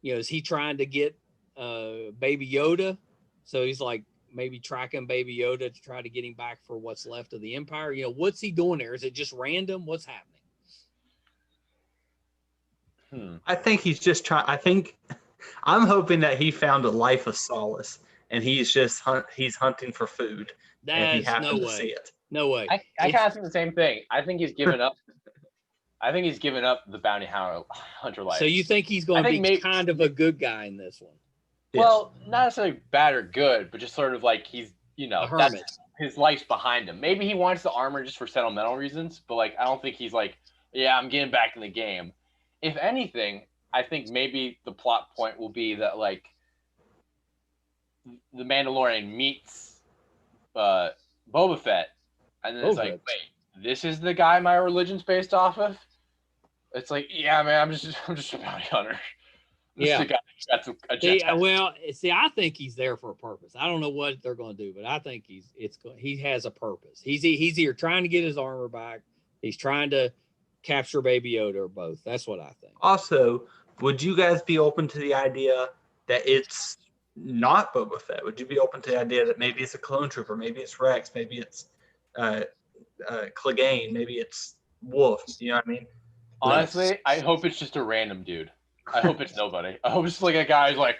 Is he trying to get Baby Yoda? So he's like maybe tracking Baby Yoda to try to get him back for what's left of the Empire. What's he doing there? Is it just random? What's happening? I think he's just trying. I'm hoping that he found a life of solace, and he's just he's hunting for food. And he happened to see it. No way. I kind of think the same thing. I think he's given up. I think he's given up the bounty hunter life. So you think he's going to be kind of a good guy in this one? Well, not necessarily bad or good, but just sort of like he's, a hermit. His life's behind him. Maybe he wants the armor just for sentimental reasons, but I don't think he's like, yeah, I'm getting back in the game. If anything, I think maybe the plot point will be that the Mandalorian meets Boba Fett, and then it's like, wait, this is the guy my religion's based off of? It's like, yeah, man, I'm just a bounty hunter. Yeah. This guy that's a See, jetpack. I think he's there for a purpose. I don't know what they're going to do, but I think he has a purpose. He's either trying to get his armor back, he's trying to capture Baby Yoda, or both. That's what I think. Also, would you guys be open to the idea that it's not Boba Fett? Would you be open to the idea that maybe it's a clone trooper, maybe it's Rex, maybe it's Clegane, maybe it's Wolf? You know what I mean? Honestly, I hope it's just a random dude. I hope it's nobody. I hope it's like a guy who's like,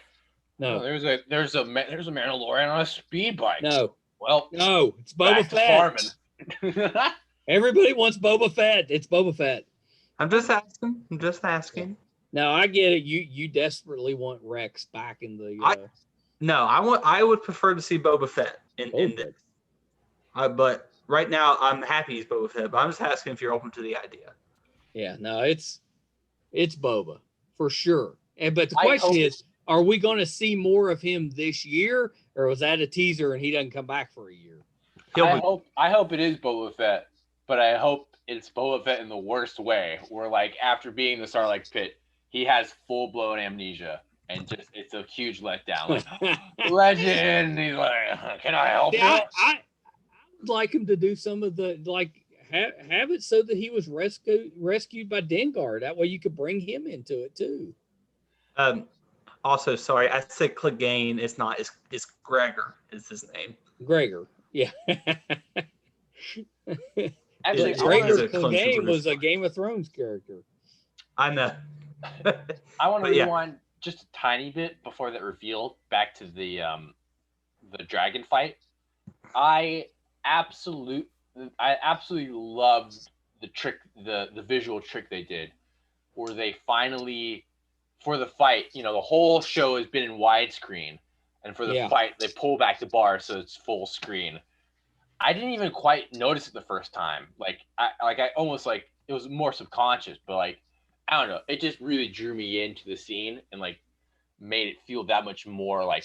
No, oh, there's a Mandalorian on a speed bike. no, Well, no, it's Boba Fett. Everybody wants Boba Fett. It's Boba Fett. I'm just asking. No, I get it. You desperately want Rex back in the. I would prefer to see Boba Fett in this. But right now, I'm happy he's Boba Fett. But I'm just asking if you're open to the idea. Yeah, no, it's Boba for sure. But the question is, are we going to see more of him this year, or was that a teaser and he doesn't come back for a year? I hope it is Boba Fett, but I hope it's Boba Fett in the worst way, where like after being the Sarlacc pit, he has full blown amnesia and just it's a huge letdown. Like legend, he's like, can I help you? I would like him to do some of the have it so that he was rescued by Dengar. That way you could bring him into it too. Also, sorry, I said Clegane. It's not. It's Gregor is his name. Gregor. Yeah. Actually, Gregor Clegane was a Game of Thrones character. I know. I want to rewind just a tiny bit before that reveal back to the dragon fight. I absolutely loved the trick, the visual trick they did, where they finally, for the fight, you know, the whole show has been in widescreen, and for the fight, they pull back the bar so it's full screen. I didn't even quite notice it the first time. I almost like it was more subconscious, but like I don't know, it just really drew me into the scene and like made it feel that much more like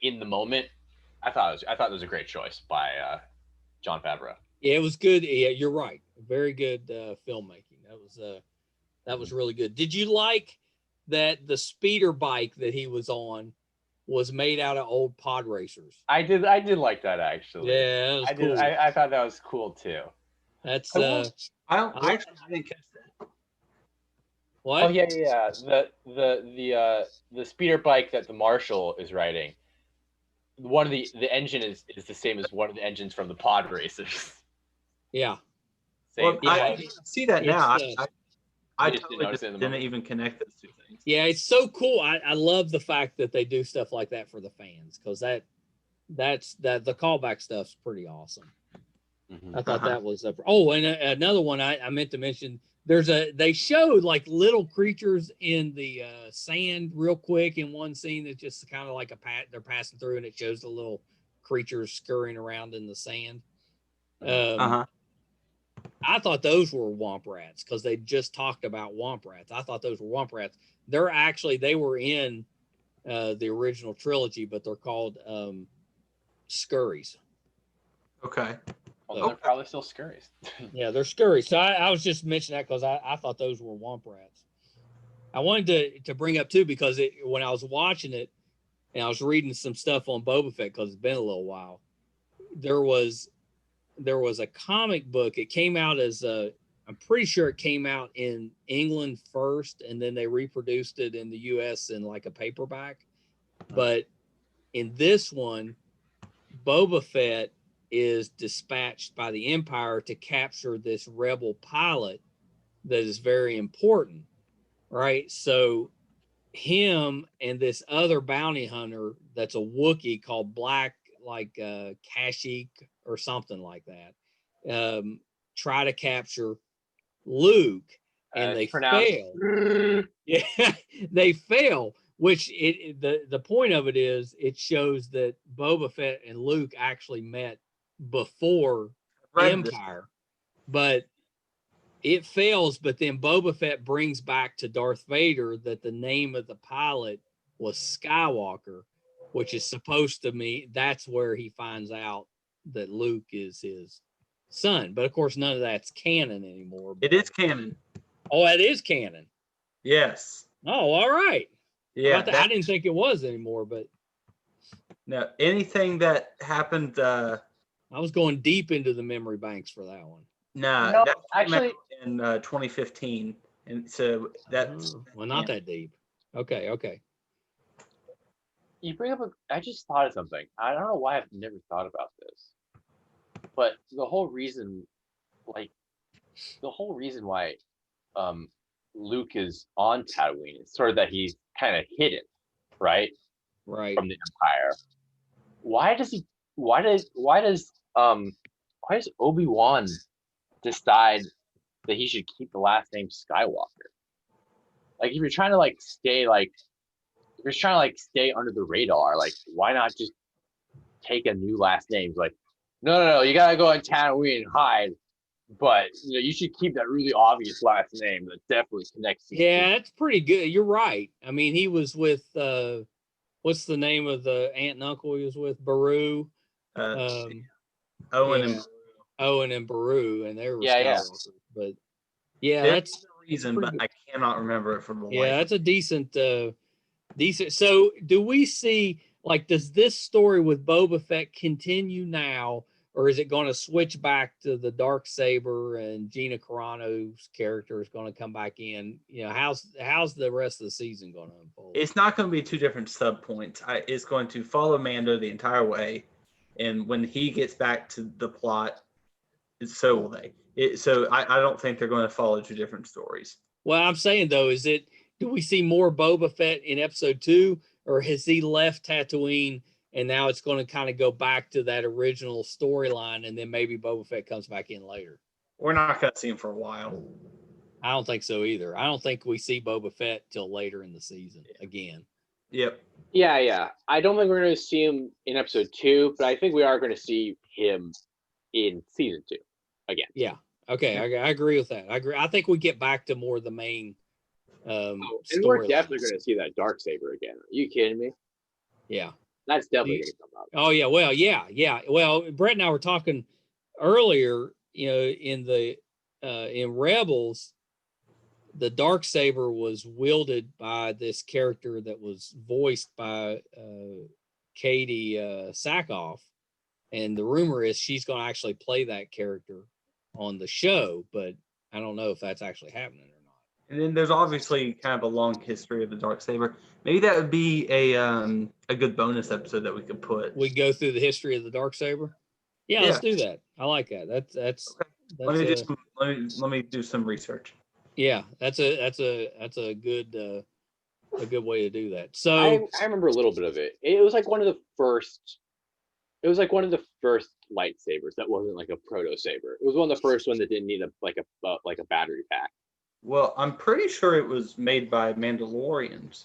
in the moment. I thought it was a great choice by Jon Favreau. Yeah, it was good. Yeah, you're right. Very good filmmaking. That was really good. Did you like that the speeder bike that he was on was made out of old pod racers? I did like that actually. Yeah, that was cool. I thought that was cool too. That's I didn't catch that. What? Oh yeah. The speeder bike that the Marshal is riding. One of the engine is the same as one of the engines from the pod racers. Yeah. Well, I see that now. I totally didn't even connect those two things. Yeah, it's so cool. I love the fact that they do stuff like that for the fans, because the callback stuff's pretty awesome. Mm-hmm. I thought that was and another one I meant to mention. They showed like little creatures in the sand real quick in one scene that's just kind of like they're passing through, and it shows the little creatures scurrying around in the sand. I thought those were Womp Rats because they just talked about Womp Rats. I thought those were Womp Rats. They were in the original trilogy, but they're called Scurries. Okay. Well, they're probably still Scurries. Yeah, they're Scurries. So I was just mentioning that because I thought those were Womp Rats. I wanted to bring up too, because when I was watching it and I was reading some stuff on Boba Fett, because it's been a little while, there was a comic book. It came out I'm pretty sure it came out in England first, and then they reproduced it in the US in like a paperback. But in this one, Boba Fett is dispatched by the Empire to capture this rebel pilot that is very important, right? So him and this other bounty hunter that's a Wookiee called Black, Kashyyyk or something like that, try to capture Luke, and they fail. Yeah, they fail. Which the point of it is, it shows that Boba Fett and Luke actually met before Empire, but it fails. But then Boba Fett brings back to Darth Vader that the name of the pilot was Skywalker, which is supposed to mean that's where he finds out that Luke is his son. But of course, none of that's canon anymore. It is canon. Oh, that is canon. Yes. Oh, all right. Yeah. I didn't think it was anymore, but no, anything that happened. I was going deep into the memory banks for that one. Nah, No, that came out actually, in 2015, and so that's well, not that deep. Okay. you bring up I just thought of something. I don't know why I've never thought about this, but the whole reason why Luke is on Tatooine is sort of that he's kind of hidden, right, Right. from the Empire. Why does Obi-Wan decide that he should keep the last name Skywalker? Like, if you're trying to stay under the radar, like, why not just take a new last name? Like, no, you gotta go on Tatooine and hide, but you should keep that really obvious last name that definitely connects you. Yeah, that's pretty good. You're right. I mean, he was with what's the name of the aunt and uncle he was with? Baru. Owen yeah. Owen and Baru, and they were Skywalkers. But yeah, There's that's a reason, but I cannot remember it from the life. that's a decent. So, do we see, like, does this story with Boba Fett continue now, or is it going to switch back to the Darksaber and Gina Carano's character is going to come back in? How's the rest of the season going to unfold? It's not going to be two different sub points. It's going to follow Mando the entire way, and when he gets back to the plot, so will they. So I don't think they're going to follow two different stories. Well, I'm saying though, do we see more Boba Fett in episode 2, or has he left Tatooine and now it's going to kind of go back to that original storyline, and then maybe Boba Fett comes back in later? We're not going to see him for a while. I don't think so either. I don't think we see Boba Fett till later in the season again. Yep. Yeah. I don't think we're going to see him in episode 2, but I think we are going to see him in season 2 again. Yeah. Okay. I agree with that. I agree. I think we get back to more of the main and we're definitely going to see that Darksaber again. Are you kidding me? Yeah. That's definitely going to come out. Oh yeah. Well, yeah. Well, Brett and I were talking earlier, in Rebels, the Darksaber was wielded by this character that was voiced by Katie Sackhoff, and the rumor is she's going to actually play that character on the show, but I don't know if that's actually happening or not. And then there's obviously kind of a long history of the Darksaber. Maybe that would be a good bonus episode that we could put. We go through the history of the Darksaber. Yeah, let's do that. I like that. That's okay. Let me do some research. Yeah, that's a good way to do that. So I remember a little bit of it. It was like one of the first. It was like one of the first lightsabers that wasn't like a proto saber. It was one of the first ones that didn't need a battery pack. Well, I'm pretty sure it was made by Mandalorians.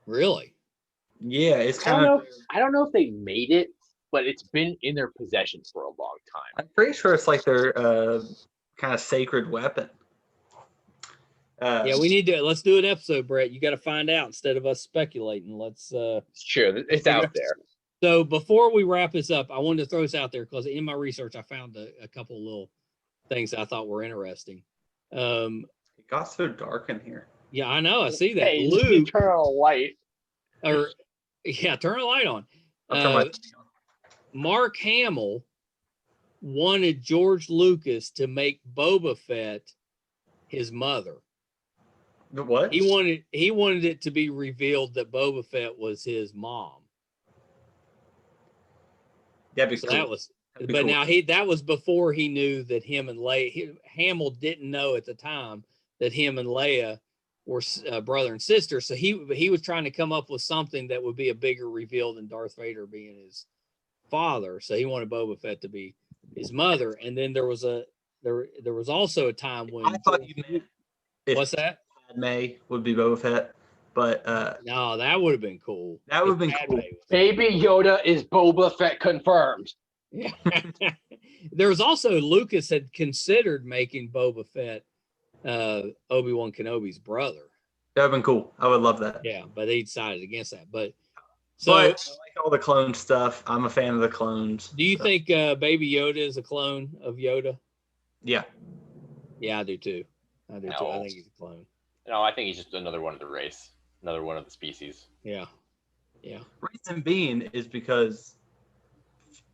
Really? Yeah, it's kind of. I don't know if they made it, but it's been in their possession for a long time. I'm pretty sure it's like their kind of sacred weapon. Yeah, let's do an episode, Brett. You got to find out instead of us speculating. Let's. It's true. It's out there. So before we wrap this up, I wanted to throw this out there because in my research, I found a couple of little things I thought were interesting. It got so dark in here. Yeah, I know. I see that. Hey, Luke, turn on a light. Turn a light on. I'll turn my thing on. Mark Hamill wanted George Lucas to make Boba Fett his mother. What? He wanted it to be revealed that Boba Fett was his mom. That'd be cool. Now that was before he knew that him and Leia. Hamill didn't know at the time that him and Leia were brother and sister. So he was trying to come up with something that would be a bigger reveal than Darth Vader being his father. So he wanted Boba Fett to be his mother. And then there was also a time when I thought you meant what's that? Padme would be Boba Fett, but no, that would have been cool. That would have been cool. Baby Yoda is Boba Fett confirmed. Yeah. There was also Lucas had considered making Boba Fett Obi-Wan Kenobi's brother. That would have been cool. I would love that. Yeah, but he decided against that. But I like all the clone stuff. I'm a fan of the clones. Do you think Baby Yoda is a clone of Yoda? Yeah. Yeah, I do too. I do too. I No. think he's a clone. No, I think he's just another one of the race, another one of the species. Yeah. Yeah. Reason being is because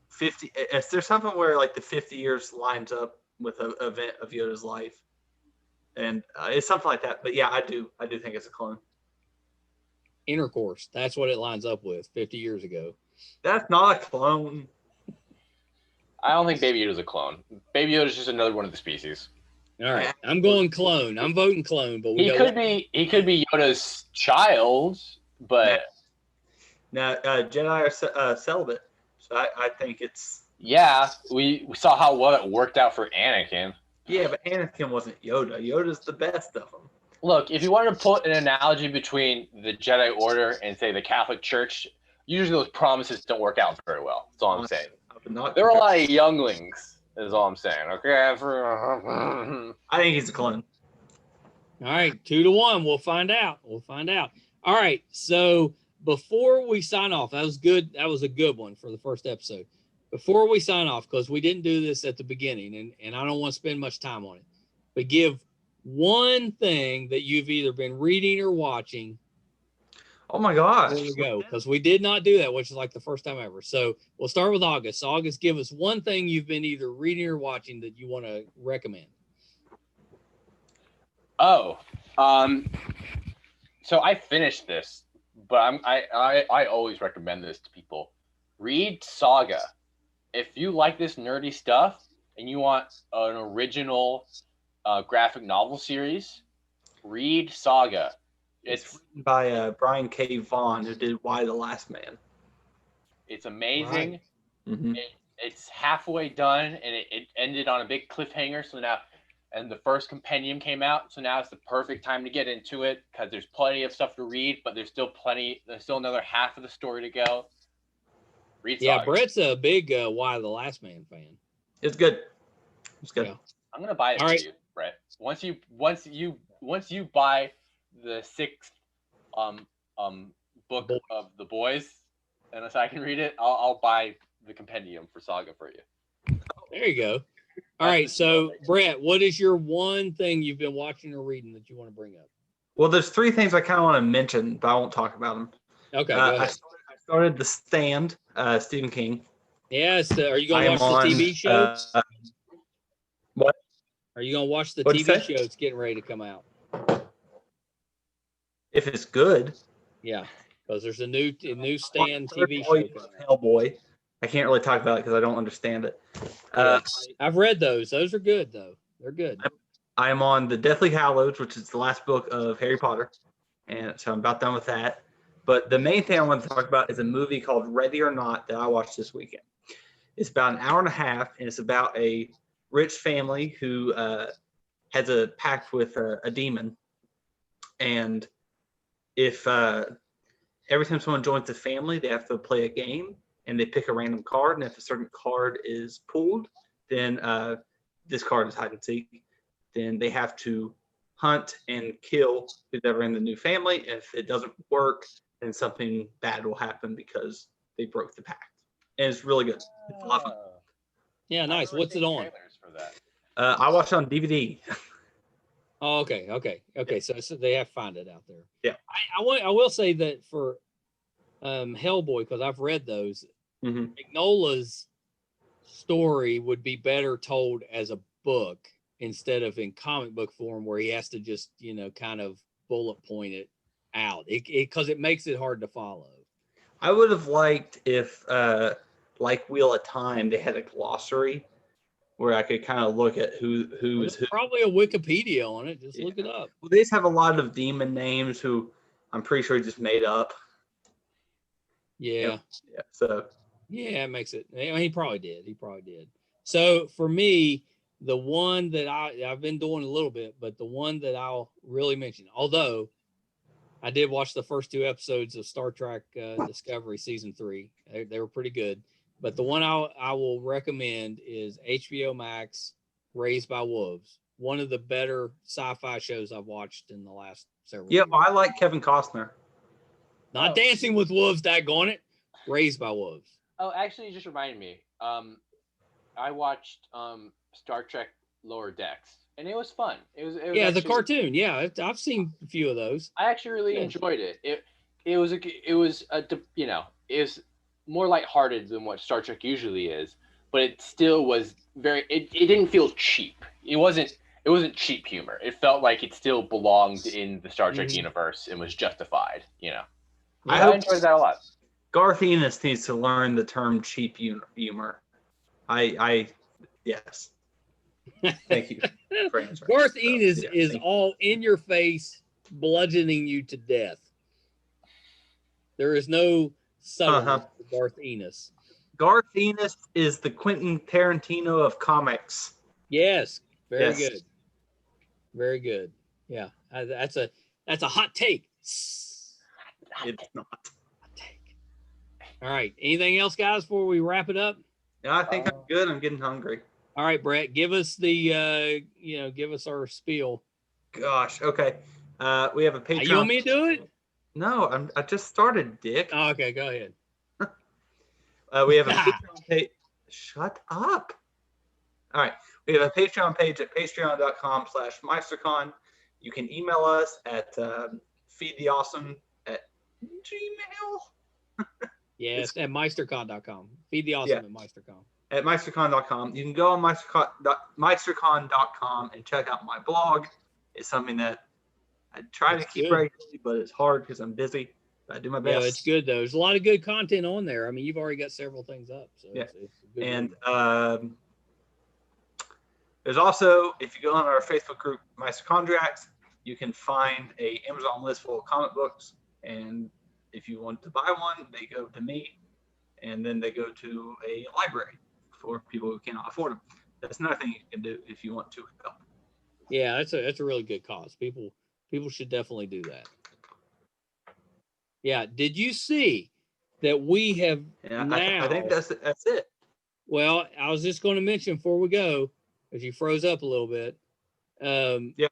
50. Is there something where like the 50 years lines up with an event of Yoda's life, and it's something like that. But yeah, I do think it's a clone. Intercourse. That's what it lines up with 50 years ago. That's not a clone. I don't think Baby Yoda's a clone. Baby Yoda's just another one of the species. All right. I'm going clone. I'm voting clone, but He could be Yoda's child, but Now Jedi are celibate, so I think it's yeah, we saw how well it worked out for Anakin. yeah, but Anakin wasn't Yoda. Yoda's the best of them. Look, if you want to put an analogy between the Jedi Order and say the Catholic Church, usually those promises don't work out very well. That's all I'm saying. There are a lot of younglings, is all I'm saying. Okay. I think he's a clone. All right, 2-1. We'll find out. All right. So before we sign off, that was good. That was a good one for the first episode. Before we sign off, because we didn't do this at the beginning, and I don't want to spend much time on it, but give one thing that you've either been reading or watching. Oh my gosh. There we go. Because we did not do that, which is like the first time ever. So we'll start with August. So August, give us one thing you've been either reading or watching that you want to recommend. Oh, so I finished this, but I always recommend this to people. Read Saga. If you like this nerdy stuff and you want an original graphic novel series, read Saga. It's written by Brian K. Vaughan, who did Why the Last Man. It's amazing. Right. Mm-hmm. It's halfway done, and it ended on a big cliffhanger. So now, and the first compendium came out, so now it's the perfect time to get into it because there's plenty of stuff to read, but there's still another half of the story to go. Read Saga. Yeah, Brett's a big Why the Last Man fan. It's good. It's good. Yeah. I'm gonna buy it for you, Brett. Once you buy the 6th book of the boys, and so I can read it, I'll buy the compendium for Saga for you. There you go. All right, so Brett, what is your one thing you've been watching or reading that you want to bring up? Well, there's 3 things I kind of want to mention, but I won't talk about them. Okay, go ahead. I started The Stand, Stephen King. Yes. Are you going to watch the TV show? What? Are you going to watch the What'd TV you say? show that's getting ready to come out? If it's good. Yeah, because there's a new Stand TV show coming out. Hellboy. I can't really talk about it because I don't understand it. Yeah, I've read those. Those are good, though. They're good. I am on the Deathly Hallows, which is the last book of Harry Potter, and so I'm about done with that. But the main thing I want to talk about is a movie called Ready or Not that I watched this weekend. It's about an hour and a half, and it's about a rich family who has a pact with a demon. And if every time someone joins the family, they have to play a game, and they pick a random card. And if a certain card is pulled, then this card is hide and seek. Then they have to hunt and kill who's ever in the new family. If it doesn't work, then something bad will happen because they broke the pact. And it's really good. It's a lot of fun. Yeah, nice. What's it on? For that. I watched it on DVD. Oh, okay. So they have to find it out there. Yeah. I will say that for Hellboy, because I've read those, Mignola's story would be better told as a book instead of in comic book form where he has to just, kind of bullet point it out. Because it makes it hard to follow. I would have liked if, like Wheel of Time, they had a glossary where I could kind of look at who is who. Probably a Wikipedia on it. Just look it up. Well, they just have a lot of demon names who I'm pretty sure he just made up. Yeah. Yeah. So. Yeah, it makes it. He probably did. So for me, the one that I've been doing a little bit, but the one that I'll really mention, although I did watch the first 2 episodes of Star Trek Discovery Season 3. They were pretty good. But the one I will recommend is HBO Max, Raised by Wolves. One of the better sci-fi shows I've watched in the last several years. Well, I like Kevin Costner. Not Dancing with Wolves, daggone it. Raised by Wolves. Oh, actually, you just reminded me. I watched Star Trek Lower Decks, and it was fun. It was Yeah, actually, the cartoon. Yeah, I've seen a few of those. I actually really Yeah. enjoyed it. It was more lighthearted than what Star Trek usually is, but it still was very. It didn't feel cheap. It wasn't cheap humor. It felt like it still belonged in the Star Trek universe and was justified. I enjoyed that a lot. Garth Ennis needs to learn the term cheap humor. Yes. Thank you for answering. Garth Ennis is all in your face, bludgeoning you to death. There is no subtlety for Garth Ennis. Garth Ennis is the Quentin Tarantino of comics. Yes, very good. Very good. Yeah, that's a hot take. It's not. Hot take. All right. Anything else, guys, before we wrap it up? Yeah, I think I'm good. I'm getting hungry. All right, Brett, give us the give us our spiel. Gosh, okay. We have a Patreon. You want me to do it? No, I just started, Dick. Oh, okay, go ahead. We have a Patreon page. Shut up. All right. We have a Patreon page at patreon.com/MeisterCon. You can email us at feedtheawesome@gmail. Yes, at MeisterCon.com. Feed the awesome at MeisterCon. At MeisterCon.com. You can go on MeisterCon.com and check out my blog. It's something that I try to keep regularly, but it's hard because I'm busy. I do my best. Yeah, it's good though. There's a lot of good content on there. I mean, you've already got several things up. So yeah. It's a good and there's also, if you go on our Facebook group, Meisterchondriacs, you can find a Amazon list full of comic books. And if you want to buy one, they go to me, and then they go to a library for people who cannot afford them. That's another thing you can do if you want to help. Yeah, that's a really good cause. People should definitely do that. Yeah. Did you see that we have now? I think that's it. Well, I was just going to mention before we go, as you froze up a little bit. Yeah.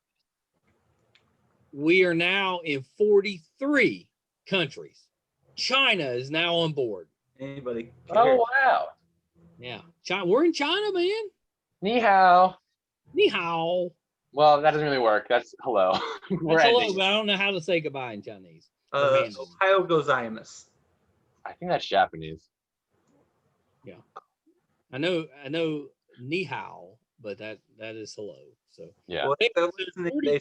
We are now in 43 countries. China is now on board. Anybody? Oh, wow. Yeah. China, we're in China, man. Ni hao. Ni hao. Well, that doesn't really work. That's hello. That's hello, but I don't know how to say goodbye in Chinese. Ohio gozaimasu. I think that's Japanese. Yeah. I know ni hao, but that is hello. So yeah. Well, 43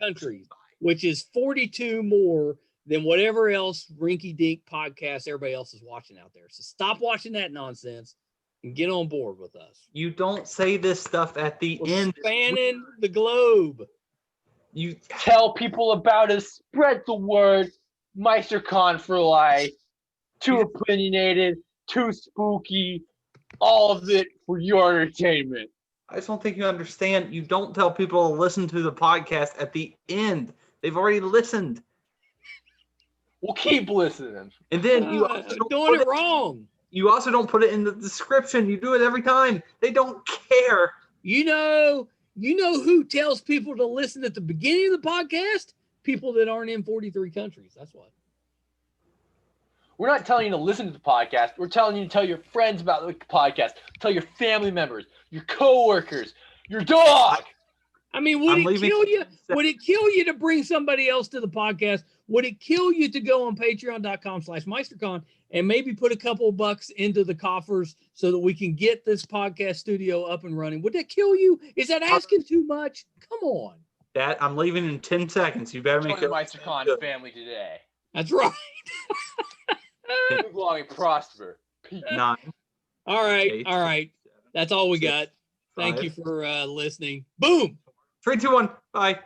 countries, which is 42 more than whatever else rinky-dink podcast everybody else is watching out there. So stop watching that nonsense and get on board with us. You don't say this stuff at the end. Spanning the globe. You tell people about us. Spread the word. MeisterCon for life. Too opinionated. Too spooky. All of it for your entertainment. I just don't think you understand. You don't tell people to listen to the podcast at the end. They've already listened. We'll keep listening. And then you also doing it wrong. You also don't put it in the description. You do it every time. They don't care. You know who tells people to listen at the beginning of the podcast? People that aren't in 43 countries. That's what. We're not telling you to listen to the podcast. We're telling you to tell your friends about the podcast. Tell your family members, your coworkers, your dog. I mean, would it kill you? Would it kill you to bring somebody else to the podcast? Would it kill you to go on patreon.com/MeisterCon and maybe put a couple of bucks into the coffers so that we can get this podcast studio up and running? Would that kill you? Is that asking too much? Come on. That I'm leaving in 10 seconds. You better make it. Join the MeisterCon family today. That's right. Live long and prosper. 9. All right. 8, All right. That's all we got. Thank you for listening. Boom. 3, 2, 1. Bye.